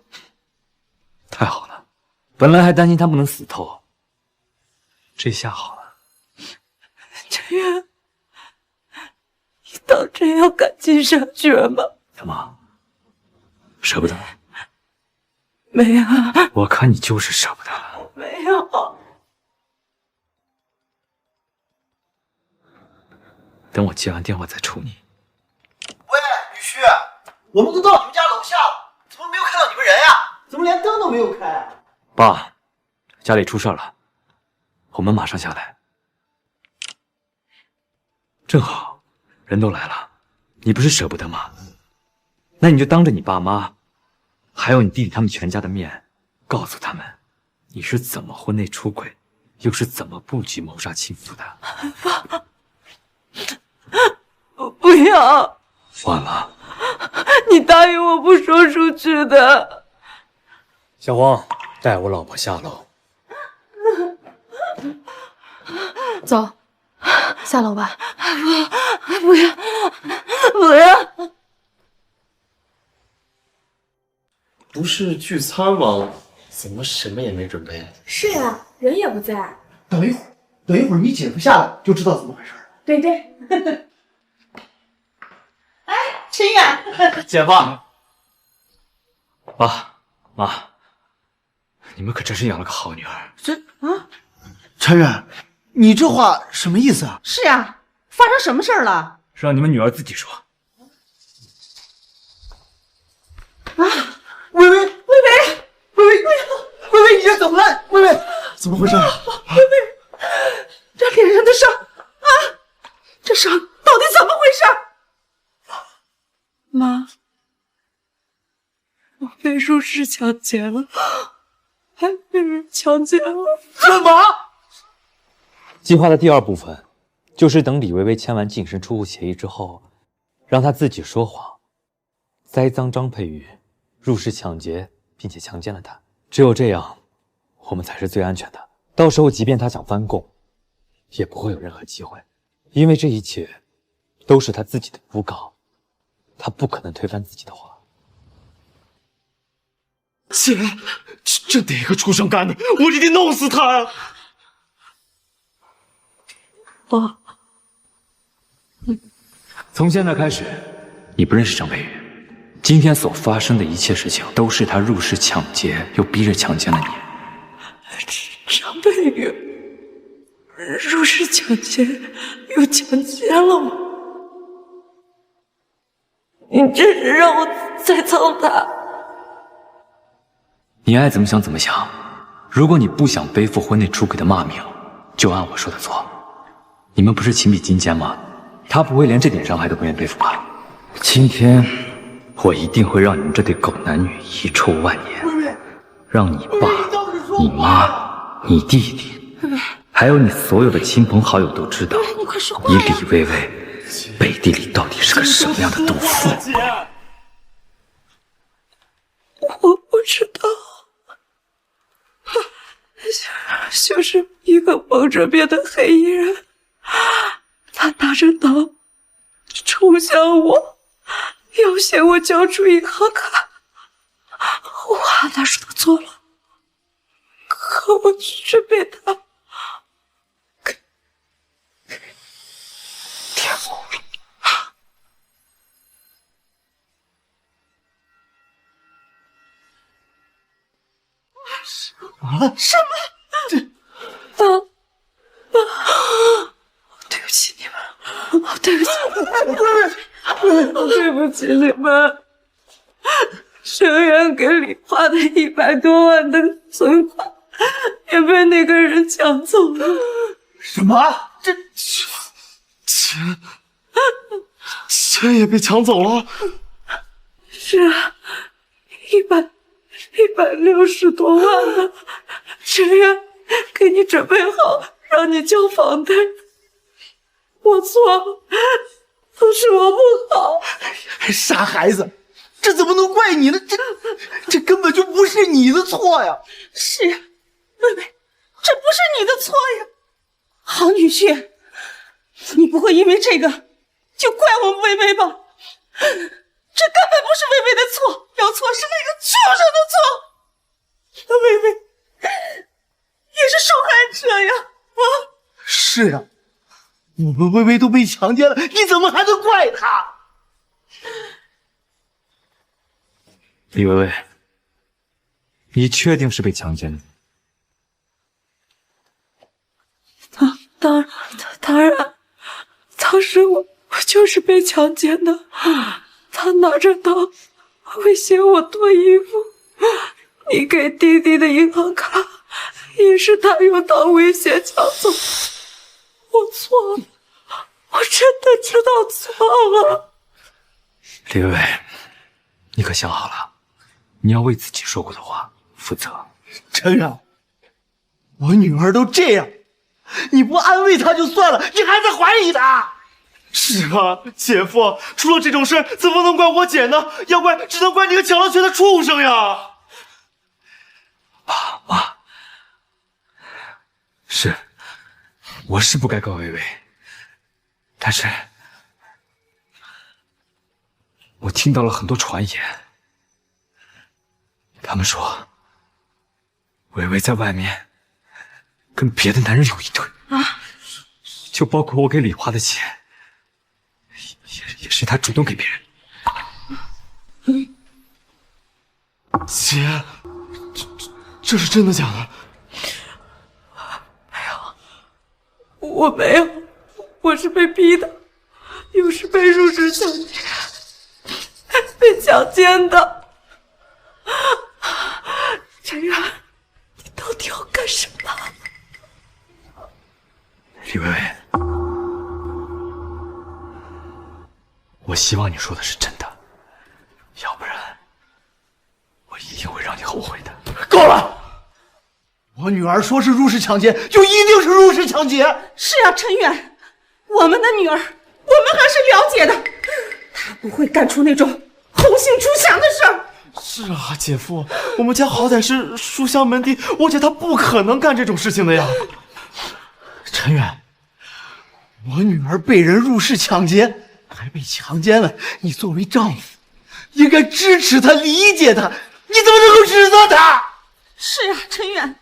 太好了，本来还担心他不能死透，这下好了。陈远，你当真要赶尽杀绝吗？怎么，舍不得？没有。我看你就是舍不得。没有。等我接完电话再处理。喂，女婿，我们都到你们家楼下了，怎么没有看到你们人呀？怎么连灯都没有开啊？爸，家里出事了，我们马上下来。正好，人都来了，你不是舍不得吗？那你就当着你爸妈，还有你弟弟他们全家的面，告诉他们，你是怎么婚内出轨，又是怎么布局谋杀亲夫的。爸，我不要。晚了，你答应我不说出去的。小黄，带我老婆下楼。走，下楼吧。不要，不要！不是聚餐吗？怎么什么也没准备？是呀，人也不在。等一会儿你姐夫下来就知道怎么回事了。对对。哎，陈远，姐夫，爸妈，你们可真是养了个好女儿。陈远，你这话什么意思啊？是呀，发生什么事儿了？让你们女儿自己说。微微，你这怎么了？微微，怎么回事？这脸上的伤啊，这伤到底怎么回事？妈，我被入室抢劫了，还被人强奸了。什么？计划的第二部分，就是等李薇薇签完净身出户协议之后，让她自己说谎，栽赃张佩玉入室抢劫，并且强奸了她。只有这样，我们才是最安全的。到时候，即便她想翻供，也不会有任何机会，因为这一切都是她自己的诬告，她不可能推翻自己的话。姐，这哪个畜生干的？我一定弄死他呀！我，从现在开始，你不认识张佩玉。今天所发生的一切事情，都是他入室抢劫，又逼着强奸了你。张佩玉入室抢劫又强奸了我，你这是让我栽赃他。你爱怎么想怎么想。如果你不想背负婚内出轨的骂名，就按我说的做。你们不是情比金坚吗？他不会连这点伤害都不愿背负吧？今天我一定会让你们这对狗男女遗臭万年，让你爸、你妈、你弟弟，还有你所有的亲朋好友都知道，你李薇薇背地里到底是个什么样的毒妇。我不知道，就是一个蒙着面的黑衣人，他拿着刀冲向我，要挟我交出银行卡。我按他说的做了，可我却被他给玷污了。什么？妈，对不起你们，对不起，对不起你们。生源给李花的100多万的存款也被那个人抢走了。什么？这钱也被抢走了？是啊，160多万呢。生源给你准备好，让你交房贷。我错了，都是我不好。傻孩子，这怎么能怪你呢？这根本就不是你的错呀！是呀，妹妹，这不是你的错呀。好女婿，你不会因为这个就怪我们薇薇吧？这根本不是薇薇的错，有错是那个畜生的错。那薇薇也是受害者呀！啊，是呀，我们薇薇都被强奸了，你怎么还能怪她？李薇薇，你确定是被强奸的？当然，当时我就是被强奸的。他拿着刀威胁我脱衣服，你给弟弟的银行卡也是他用刀威胁抢走。我错了，我真的知道错了。李薇薇，你可想好了，你要为自己说过的话负责。陈然，我女儿都这样，你不安慰她就算了，你还在怀疑她。是啊，姐夫，出了这种事怎么能怪我姐呢？要怪只能怪那个抢了权的畜生呀！爸妈，是，我是不该告薇薇，但是我听到了很多传言，他们说薇薇在外面跟别的男人有一腿啊，就包括我给李华的钱，也是她主动给别人。姐，这是真的假的？我没有，我是被逼的，又是被入室抢劫，被强奸的。陈远，你到底要干什么？李薇薇，我希望你说的是真的，要不然我一定会让你后悔的。够了！我女儿说是入室抢劫，就一定是入室抢劫。是啊，陈远，我们的女儿，我们还是了解的，她不会干出那种红杏出墙的事儿。是啊，姐夫，我们家好歹是书香门第，我姐她不可能干这种事情的呀。陈远，我女儿被人入室抢劫，还被强奸了，你作为丈夫，应该支持她、理解她，你怎么能够指责她？是啊，陈远，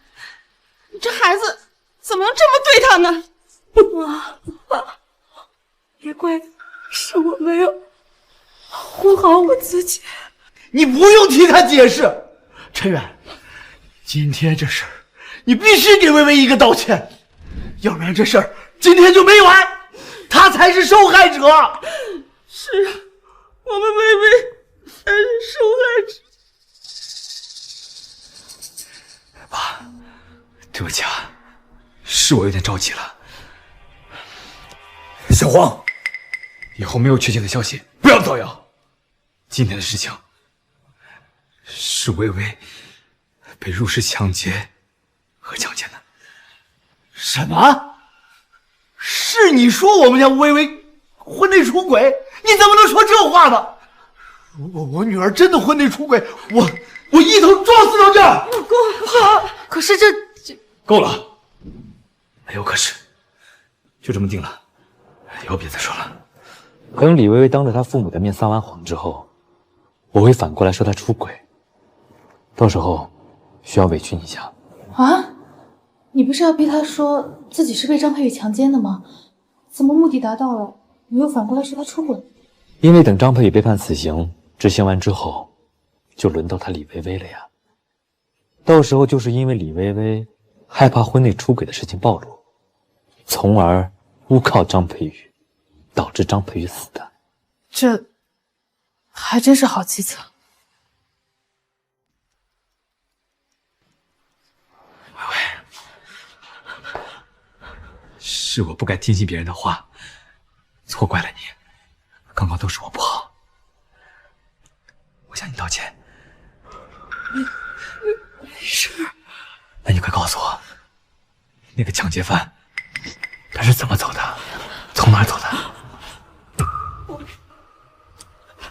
你这孩子怎么能这么对她呢？爸，别怪是我没有护好我自己。你不用替她解释，陈远，今天这事儿，你必须给薇薇一个道歉，要不然这事儿今天就没完，她才是受害者。是啊，我们薇薇才是受害者。爸，对不起啊，是我有点着急了。小黄，以后没有确切的消息不要造谣。今天的事情是薇薇被入室抢劫和强奸的。什么？是你说我们家薇薇婚内出轨？你怎么能说这话呢？如果我女儿真的婚内出轨，我一头撞死到这儿！老公，可是这够了，没有可是，就这么定了，以后别再说了。等李薇薇当着她父母的面撒完谎之后，我会反过来说她出轨，到时候需要委屈你一下。啊？你不是要逼他说自己是被张佩宇强奸的吗？怎么目的达到了，你又反过来说他出轨？因为等张佩宇被判死刑，执行完之后，就轮到他李薇薇了呀。到时候就是因为李薇薇害怕婚内出轨的事情暴露，从而诬告张佩宇，导致张佩宇死的。这还真是好计策。是我不该听信别人的话，错怪了你。刚刚都是我不好，我向你道歉。没事。那你快告诉我，那个抢劫犯他是怎么走的？从哪儿走的？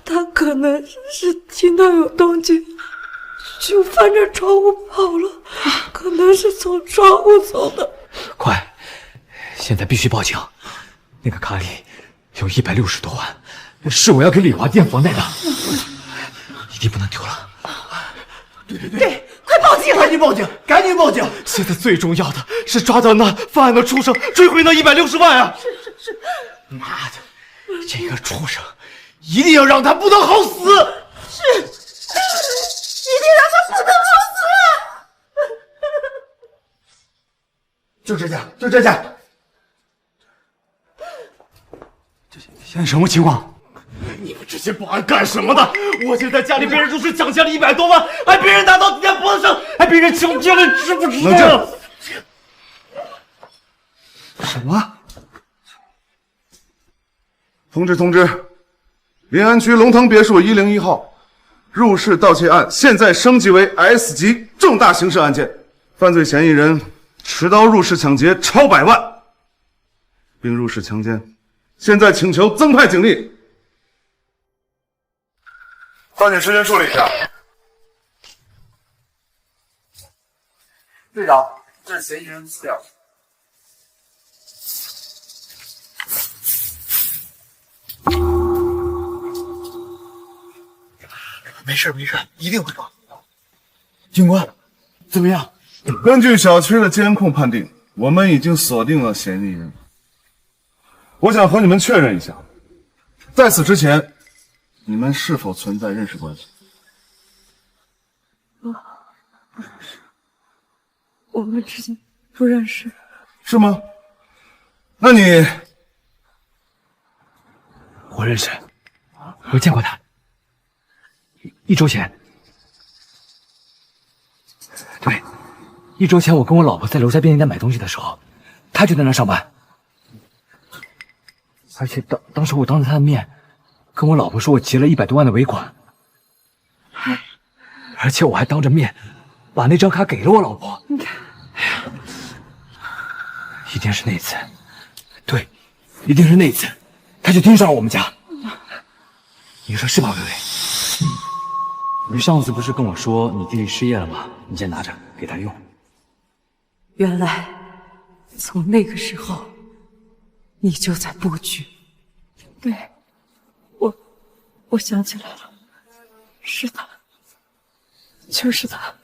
他可能是听到有动静，就翻着窗户跑了，可能是从窗户走的。快！现在必须报警！那个卡里有160多万，是我要给李华垫房贷的，一定不能丢了。对，快报警！赶紧报警！赶紧报警！现在最重要的是抓到那犯案的畜生，追回那160万啊！是，妈的，这个畜生，一定要让他不得好死！是，一定让他不得好死！就这家，就这家。现在什么情况？你们这些保安干什么的？我姐在家里被人入室抢劫了100多万，还被人拿刀抵在脖子上，还被人强奸了，知不知道？冷静！什么？通知！临安区龙腾别墅101号入室盗窃案现在升级为 S 级重大刑事案件，犯罪嫌疑人持刀入室抢劫超100万，并入室强奸。现在请求增派警力，抓紧时间处理一下。队长，这是嫌疑人资料。没事没事，一定会抓。警官，怎么样？根据小区的监控判定，我们已经锁定了嫌疑人。我想和你们确认一下，在此之前，你们是否存在认识关系？不认识，我们之间不认识。是吗？那你……我认识，我见过他。1周前，对，1周前我跟我老婆在楼下便利店买东西的时候，他就在那上班。而且当时我当着他的面，跟我老婆说我结了100多万的尾款，而且我还当着面把那张卡给了我老婆。你看，一定是那次，对，一定是那次，他就盯上了我们家。你说是吧，薇薇？你上次不是跟我说你弟弟失业了吗？你先拿着给他用。原来从那个时候，你就在布局。对，我想起来了，是他，就是他。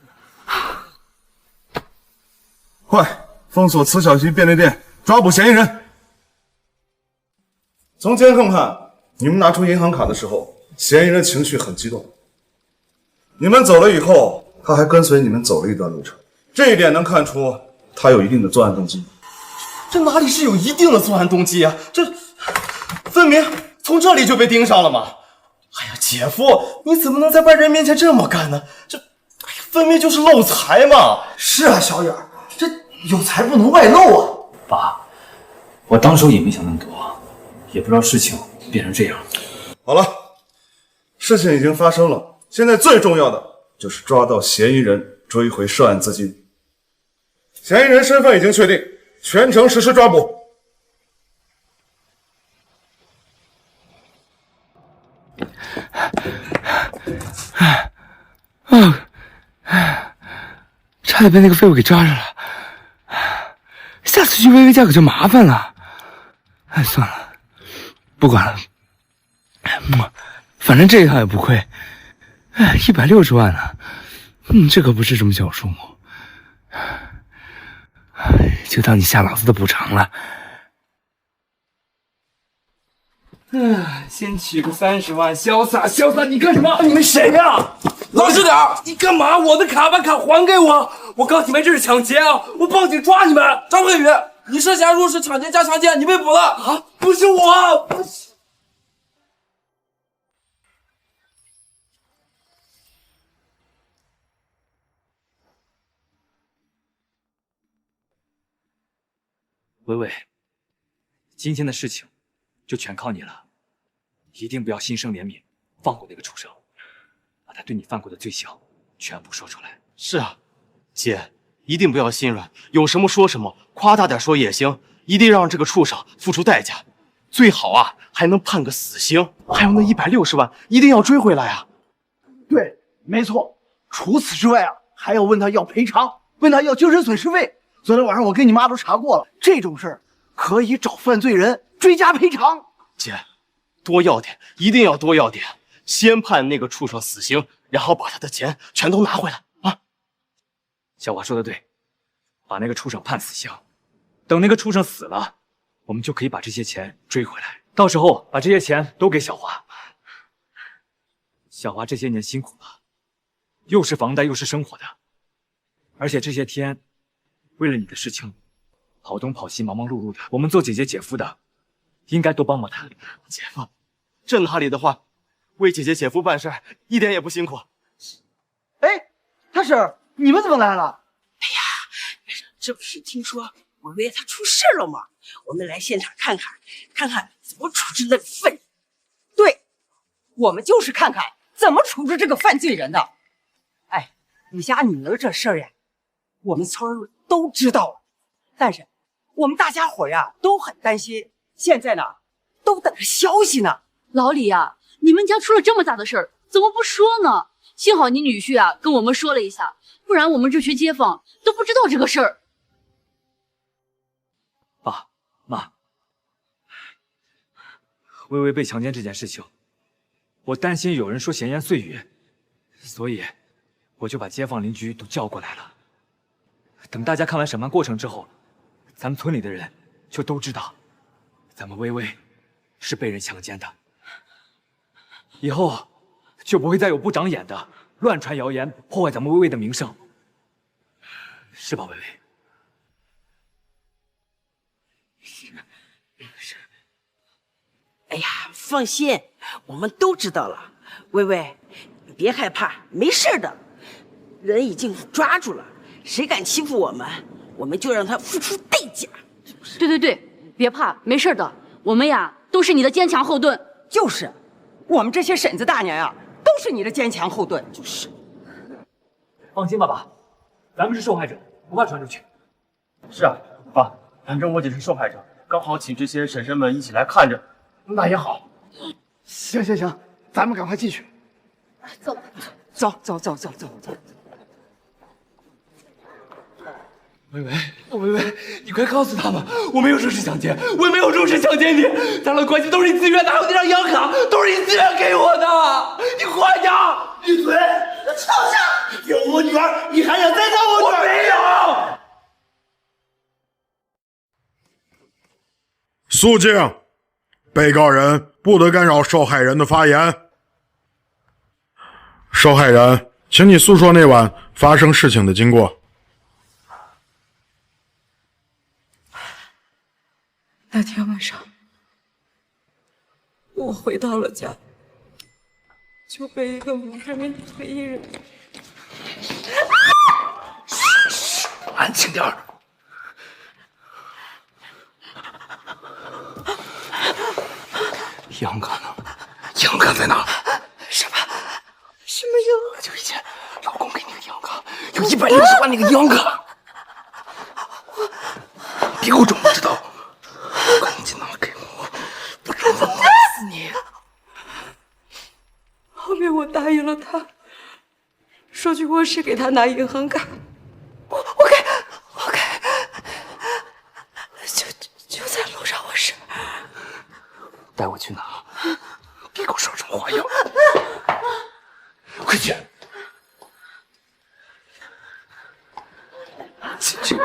快封锁此小区便利店，抓捕嫌疑人。从监控看，你们拿出银行卡的时候，嫌疑人情绪很激动。你们走了以后，他还跟随你们走了一段路程，这一点能看出他有一定的作案动机。这哪里是有一定的作案动机啊？这分明从这里就被盯上了嘛！哎呀，姐夫，你怎么能在外人面前这么干呢？这，哎呀，分明就是漏财嘛！是啊，小远，这有财不能外露啊！爸，我当时也没想那么多，也不知道事情变成这样。好了，事情已经发生了。现在最重要的就是抓到嫌疑人，追回涉案资金。嫌疑人身份已经确定，全程实施抓捕。差点被那个废物给抓着了，下次去薇薇家可就麻烦了。哎，算了，不管了，反正这一趟也不亏。哎，160万呢，这可不是什么小数目，就当你下老子的补偿了。先取个30万，潇洒潇洒，你干什么？你们谁呀？老实点！你干嘛？我的卡把卡还给我！我告诉你们这是抢劫啊！我报警抓你们！张慧宇，你涉嫌入室抢劫加强奸，你被捕了啊！不是我，不是。薇薇，今天的事情就全靠你了，一定不要心生怜悯，放过那个畜生，把他对你犯过的罪行全部说出来。是啊，姐，一定不要心软，有什么说什么，夸大点说也行，一定让这个畜生付出代价，最好啊还能判个死刑，还有那160万一定要追回来啊！对，没错。除此之外啊，还要问他要赔偿，问他要精神损失费。昨天晚上我跟你妈都查过了，这种事儿可以找犯罪人追加赔偿。姐，多要点，一定要多要点，先判那个畜生死刑，然后把他的钱全都拿回来啊！小华说的对，把那个畜生判死刑，等那个畜生死了，我们就可以把这些钱追回来，到时候把这些钱都给小华。小华这些年辛苦了，又是房贷又是生活的，而且这些天为了你的事情跑东跑西忙忙碌碌的，我们做姐姐姐夫的应该多帮帮他。姐夫，这哪里的话，为姐姐姐夫办事一点也不辛苦。哎，大婶，你们怎么来了？哎呀，这不是听说薇薇她出事了吗？我们来现场看看怎么处置那个犯人。对，我们就是看看怎么处置这个犯罪人的。哎，你家女儿这事儿呀，我们村儿都知道了，但是我们大家伙呀都很担心，现在呢都等着消息呢。老李呀，你们家出了这么大的事儿，怎么不说呢？幸好你女婿啊跟我们说了一下，不然我们这群街坊都不知道这个事儿。爸妈，微微被强奸这件事情，我担心有人说闲言碎语，所以我就把街坊邻居都叫过来了。等大家看完审判过程之后，咱们村里的人就都知道，咱们微微是被人强奸的。以后就不会再有不长眼的乱传谣言，破坏咱们微微的名声，是吧，微微？是。哎呀，放心，我们都知道了。微微，你别害怕，没事的，人已经抓住了，谁敢欺负我们，我们就让他付出代价。对，别怕，没事的，我们呀都是你的坚强后盾。就是。我们这些婶子大娘呀，都是你的坚强后盾。就是，放心吧，爸，咱们是受害者，不怕传出去。是啊，爸，反正我姐是受害者，刚好请这些婶婶们一起来看着，那也好。行，咱们赶快进去。走。微微，你快告诉他们，我没有入室强奸，我也没有入室强奸你，咱俩的关系都是你自愿，哪有那张银行卡都是你自愿给我的，你快点！闭嘴！畜生！有我女儿，你还想再当我女儿？我没有。肃静！被告人不得干扰受害人的发言。受害人，请你诉说那晚发生事情的经过。那天晚上，我回到了家，就被一个蒙着面的黑衣人。安静点儿。银行卡呢？银行卡在哪？什么银行？就以前老公给你的银行卡，有160万那个银行卡。别给我装不知道。赶紧拿给我，不然我弄死你！后面我答应了他，说去卧室给他拿银行卡。我给，就在楼上卧室。带我去拿，别给我耍什么花样！快去！进去。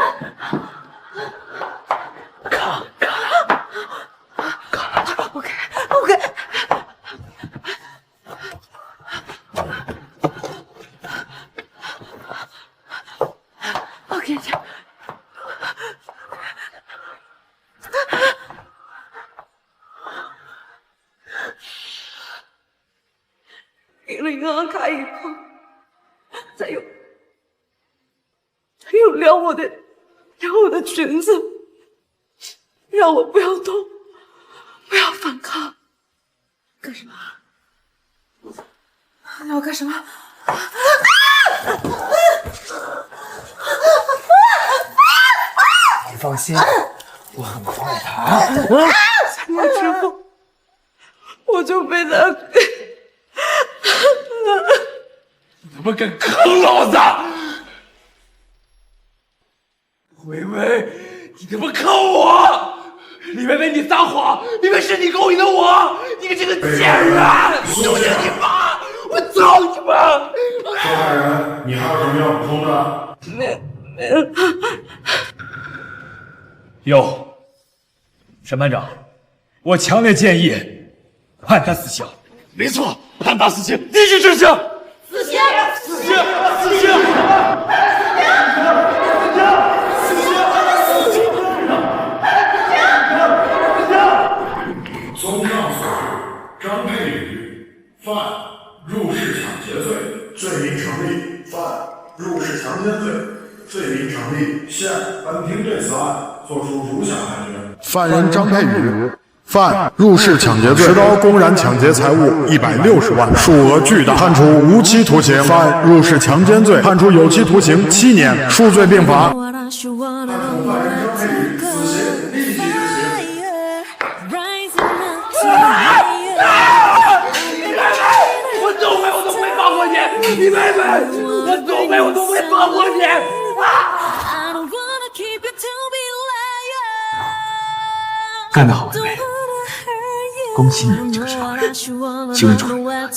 给了银行卡以后，他又撩我的裙子，让我不要动，不要反抗。干什么？让我干什么？你放心，我很快的。3年之后，我就被他你他妈敢坑老子！微微，你他妈坑我！李微微，你撒谎！明明是你勾引的我！你个这个贱人！都是你妈！我操你妈！受害人，你还有什么要补充的？没有。有，审判长，我强烈建议判他死刑。没错，判他死刑，立即执行。死刑！死刑！死刑！综上所述，张佩宇犯入室抢劫罪，罪名成立；犯入室强奸罪，罪名成立。现本庭对此案作出如下判决：犯人张佩宇犯入室抢劫罪，持刀公然抢劫财物160万，数额巨大，判处无期徒刑；犯入室强奸罪，判处有期徒刑7年，数罪并罚。犯人张佩宇死刑立即执行。我都没放过你！你李薇薇，我走没我都会放过你！干得好，薇薇！恭喜你们这个商人精准了。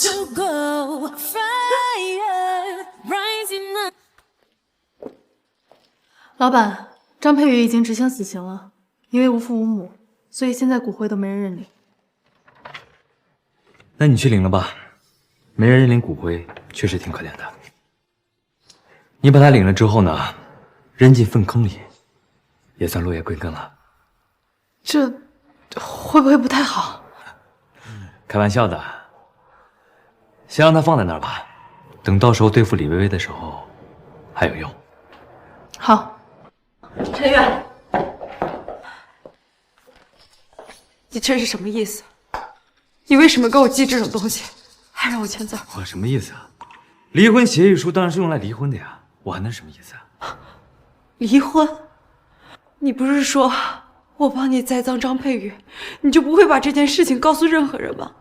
老板，张佩宇已经执行死刑了，因为无父无母，所以现在骨灰都没人认领。那你去领了吧，没人认领骨灰，确实挺可怜的。你把他领了之后呢，扔进粪坑里，也算落叶归根了。这会不会不太好？开玩笑的，先让他放在那儿吧，等到时候对付李薇薇的时候还有用。好。陈远，你这是什么意思？你为什么给我寄这种东西，还让我签字？我什么意思啊？离婚协议书当然是用来离婚的呀，我还能什么意思啊？离婚？你不是说我帮你栽赃张佩宇，你就不会把这件事情告诉任何人吗？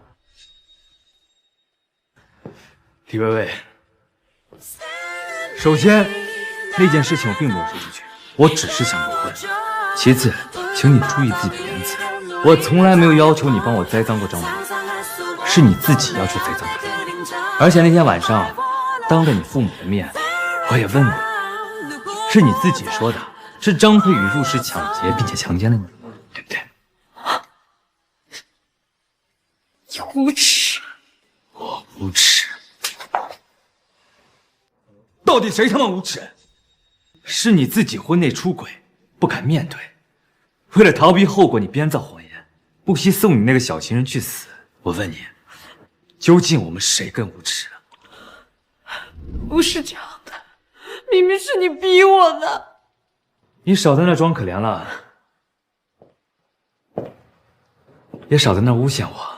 李薇薇，首先那件事情我并没有说出去，我只是想离婚。其次，请你注意自己的言辞，我从来没有要求你帮我栽赃过张佩宇，是你自己要去栽赃的。而且那天晚上，当着你父母的面，我也问过你，是你自己说的，是张佩宇入室抢劫并且强奸了你，对不对？你无耻！我无耻。到底谁他妈无耻？是你自己婚内出轨，不敢面对，为了逃避后果，你编造谎言，不惜送你那个小情人去死。我问你，究竟我们谁更无耻啊？不是这样的，明明是你逼我的。你少在那装可怜了，也少在那诬陷我。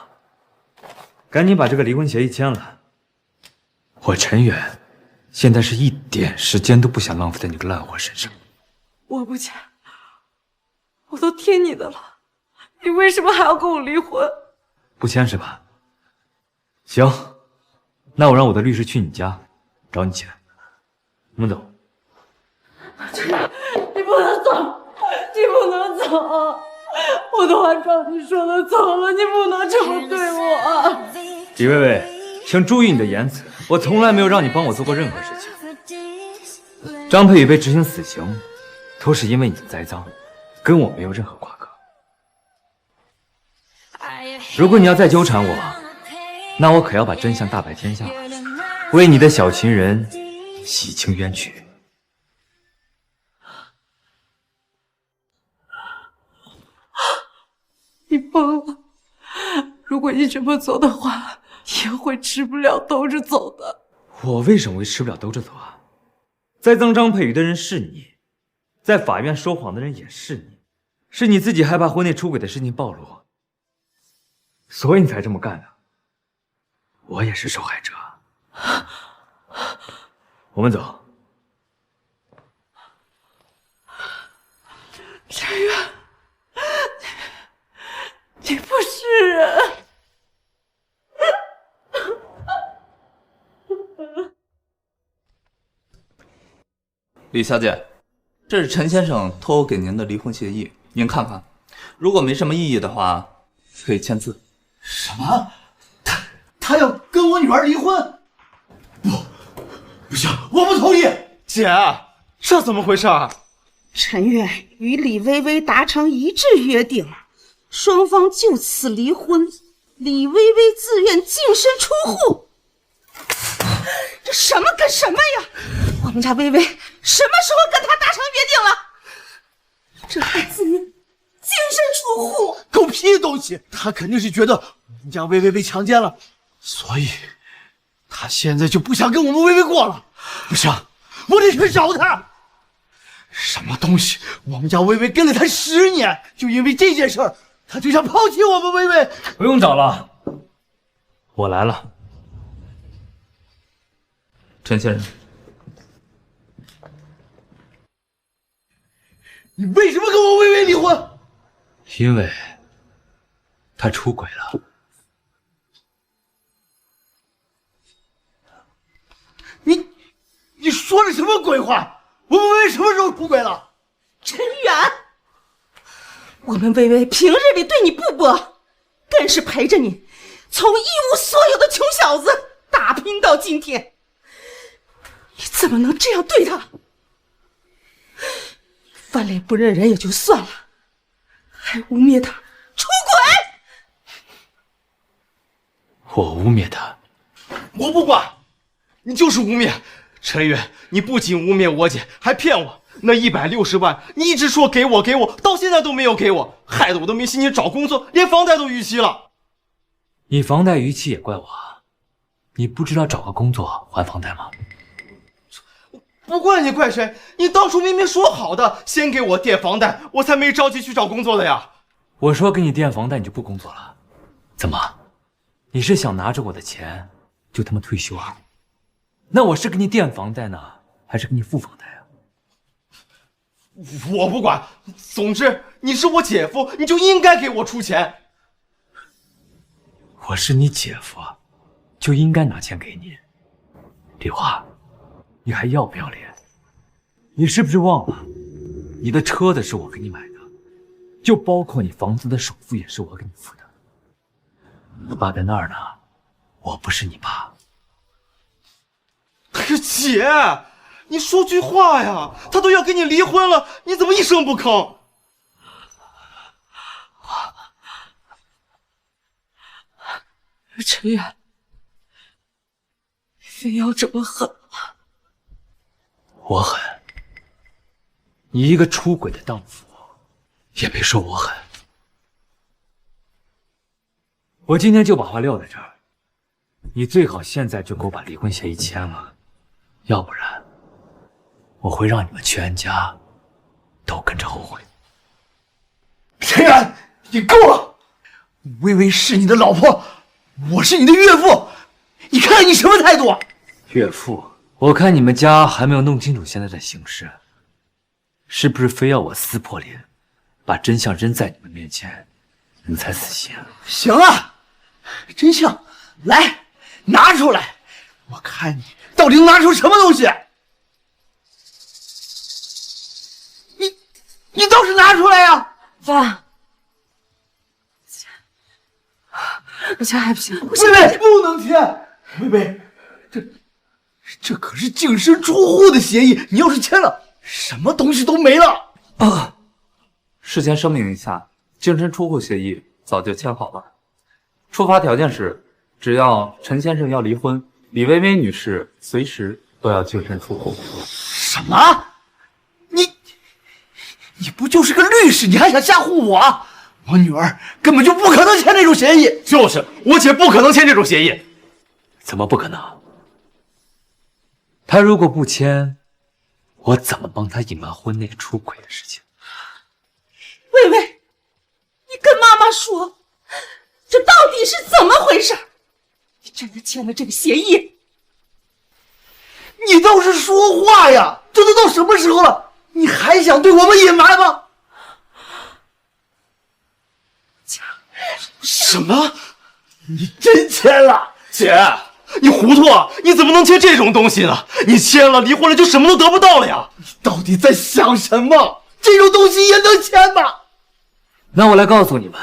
赶紧把这个离婚协议签了。我陈远现在是一点时间都不想浪费在你个烂货身上。我不签，我都听你的了，你为什么还要跟我离婚？不签是吧？行，那我让我的律师去你家找你签。我们走。你不能走，你不能走，我都按照你说的走了，你不能这么对我。李薇薇，请注意你的言辞，我从来没有让你帮我做过任何事情。张佩宇被执行死刑，都是因为你栽赃，跟我没有任何瓜葛。如果你要再纠缠我，那我可要把真相大白天下了，为你的小情人洗清冤屈。你疯了！如果你这么做的话，也会吃不了兜着走的。我为什么会吃不了兜着走啊？栽赃张佩宇的人是你，在法院说谎的人也是你，是你自己害怕婚内出轨的事情暴露，所以你才这么干的。我也是受害者。我们走。陈远，你不是人。李小姐，这是陈先生托我给您的离婚协议，您看看，如果没什么异议的话，可以签字。什么？他要跟我女儿离婚？不行，我不同意。姐，这怎么回事啊？陈远与李薇薇达成一致约定，双方就此离婚。李薇薇自愿净身出户，这什么跟什么呀？我们家薇薇什么时候跟他达成约定了？这还自愿净身出户？狗屁东西！他肯定是觉得我们家薇薇被强奸了，所以他现在就不想跟我们薇薇过了。不行，我得去找他。什么东西？我们家薇薇跟了他10年，就因为这件事儿，他就想抛弃我们薇薇。不用找了，我来了。陈先生，你为什么跟我薇薇离婚？因为他出轨了。你说的什么鬼话？我们薇薇什么时候出轨了？陈远，我们薇薇平日里对你不薄，更是陪着你从一无所有的穷小子打拼到今天，你怎么能这样对她？翻脸不认人也就算了，还污蔑她出轨。我污蔑她？我不管，你就是污蔑。陈远，你不仅污蔑我姐，还骗我。那160万，你一直说给我，到现在都没有给我，害得我都没心情找工作，连房贷都逾期了。你房贷逾期也怪我，你不知道找个工作还房贷吗？不怪你怪谁？你当初明明说好的，先给我垫房贷，我才没着急去找工作的呀。我说给你垫房贷，你就不工作了？怎么？你是想拿着我的钱就他妈退休啊？那我是给你垫房贷呢，还是给你付房贷啊？我不管，总之你是我姐夫，你就应该给我出钱。我是你姐夫，就应该拿钱给你。丽华，你还要不要脸？你是不是忘了，你的车子是我给你买的，就包括你房子的首付也是我给你付的。爸在那儿呢，我不是你爸。哎呀，姐，你说句话呀！他都要跟你离婚了，你怎么一声不吭？陈远，非要这么狠吗？我狠？你一个出轨的荡妇，也别说我狠。我今天就把话撂在这儿，你最好现在就给我把离婚协议签了。要不然，我会让你们全家都跟着后悔。陈远，你够了！薇薇是你的老婆，我是你的岳父，你看看你什么态度啊！岳父，我看你们家还没有弄清楚现在的形势，是不是非要我撕破脸，把真相扔在你们面前，你们才死心啊？行啊，真相来拿出来，我看你到底能拿出什么东西？你倒是拿出来呀！爸，我家还不行。薇薇不能签，薇薇，这可是净身出户的协议，你要是签了，什么东西都没了。事先声明一下，净身出户协议早就签好了，出发条件是，只要陈先生要离婚，李薇薇女士随时都要净身出户。什么？你不就是个律师，你还想吓唬我？我女儿根本就不可能签这种协议。就是，我姐不可能签这种协议。怎么不可能？她如果不签，我怎么帮她隐瞒婚内出轨的事情？薇薇，你跟妈妈说，这到底是怎么回事？你真的签了这个协议？你倒是说话呀！这都到什么时候了，你还想对我们隐瞒吗？什么？你真签了？姐，你糊涂啊！你怎么能签这种东西呢？你签了，离婚了就什么都得不到了呀！你到底在想什么？这种东西也能签吗？那我来告诉你们，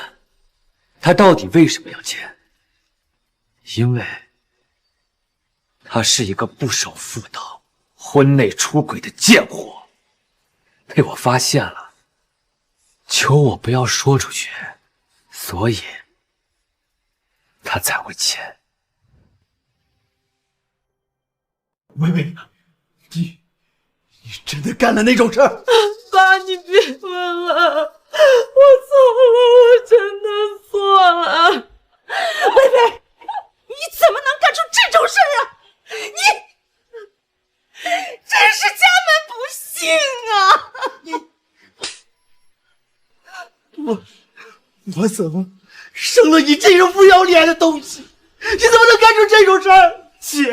他到底为什么要签？因为他是一个不守妇道、婚内出轨的贱货，被我发现了，求我不要说出去，所以他才会签。薇薇，你真的干了那种事儿？爸，你别问了，我错了，我真的错了。薇薇，你怎么能干出这种事儿啊？你真是家门不幸啊！我怎么生了你这种不要脸的东西？你怎么能干出这种事儿？姐，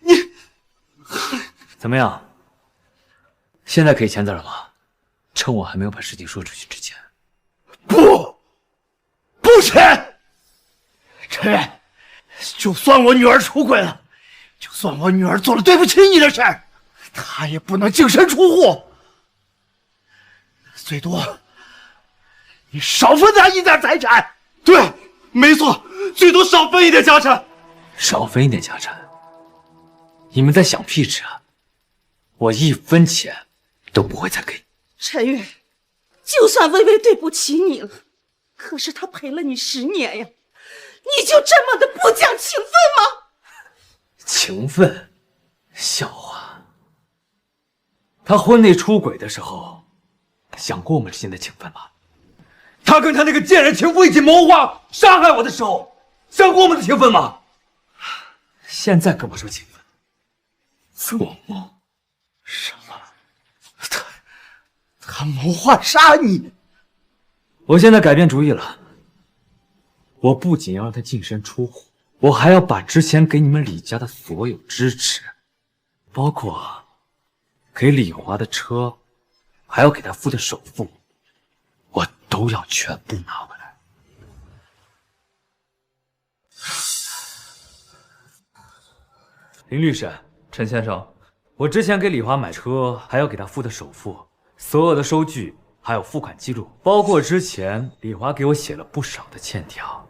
你怎么样？现在可以签字了吗？趁我还没有把事情说出去之前。不签！陈远，就算我女儿出轨了，就算我女儿做了对不起你的事儿，他也不能净身出户，最多你少分他一点财产。对，没错，最多少分一点家产。少分一点家产？你们在想屁吃啊！我1分钱都不会再给你。陈远，就算微微对不起你了，可是他陪了你10年呀，你就这么的不讲情分吗？情分？笑话！他婚内出轨的时候，想过我们之间的情分吗？他跟他那个贱人情妇一起谋划杀害我的时候，想过我们的情分吗？现在跟我说情分，做梦！什么？他谋划杀你？我现在改变主意了，我不仅要让他净身出户，我还要把之前给你们李家的所有支持，包括给李华的车，还要给他付的首付，我都要全部拿回来。林律师，陈先生，我之前给李华买车，还要给他付的首付，所有的收据还有付款记录，包括之前李华给我写了不少的欠条，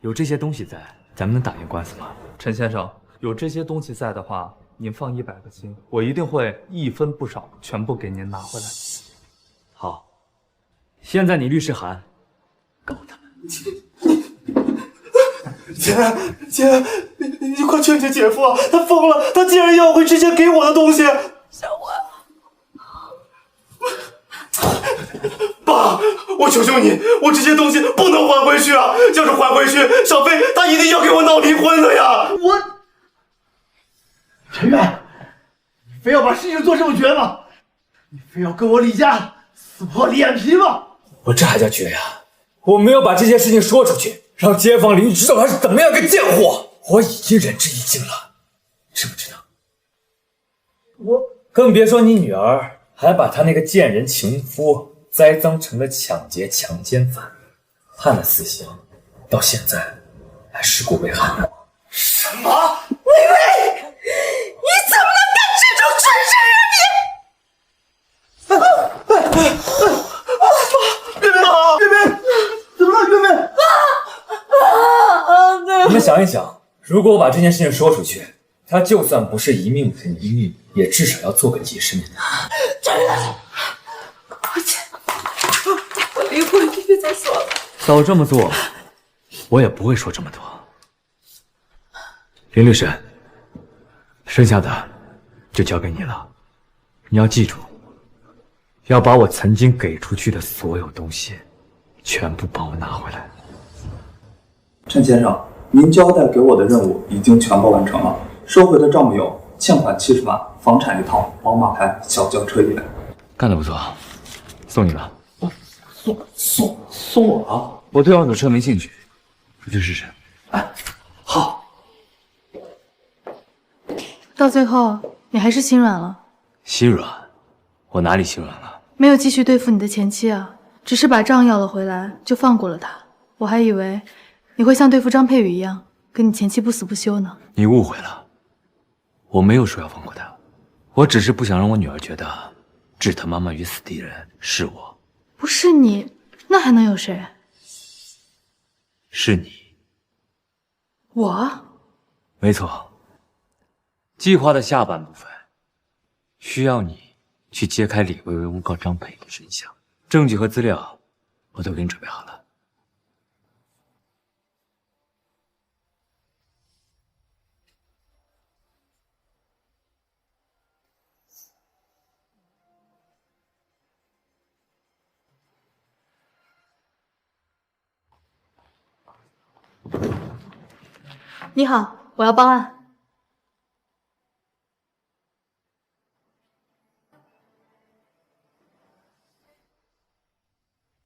有这些东西在，咱们能打赢官司吗？陈先生，有这些东西在的话，您放100个心，我一定会1分不少全部给您拿回来。好，现在你律师函告他们。姐，你快劝劝姐夫啊！他疯了，他竟然要回之前给我的东西。小花，爸，我求求你，我这些东西不能还回去啊！要是还回去，小飞他一定要给我闹离婚的呀！陈远，你非要把事情做这么绝吗？你非要跟我李家撕破脸皮吗？我这还叫绝呀？我没有把这件事情说出去，让街坊邻居知道他是怎么样个贱货，我已经仁至义尽了，知不知道？我更别说你女儿还把他那个贱人情夫栽赃成了抢劫强奸犯，判了死刑，到现在还尸骨未寒呢。什么？微微，你怎么能干这种蠢事啊你！月明，怎么了？月明，你们想一想，如果我把这件事情说出去，他就算不是一命赔一命，也至少要做个几十年的。真的，我离婚，你别再说了。早这么做，我也不会说这么多。林律师，剩下的就交给你了。你要记住，要把我曾经给出去的所有东西，全部帮我拿回来。陈先生，您交代给我的任务已经全部完成了，收回的账目有欠款70万、房产1套、宝马牌、小轿车1辆。干得不错，送你了。送我了？我对二手车没兴趣，出去试试。好。到最后，你还是心软了。心软？我哪里心软了？没有继续对付你的前妻啊，只是把账要了回来，就放过了他。我还以为你会像对付张佩宇一样，跟你前妻不死不休呢。你误会了，我没有说要放过他，我只是不想让我女儿觉得置她妈妈于死地人是我。不是你，那还能有谁？是你。我？没错。计划的下半部分，需要你去揭开李薇薇诬告张佩宇的真相，证据和资料我都给你准备好了。你好，我要报案。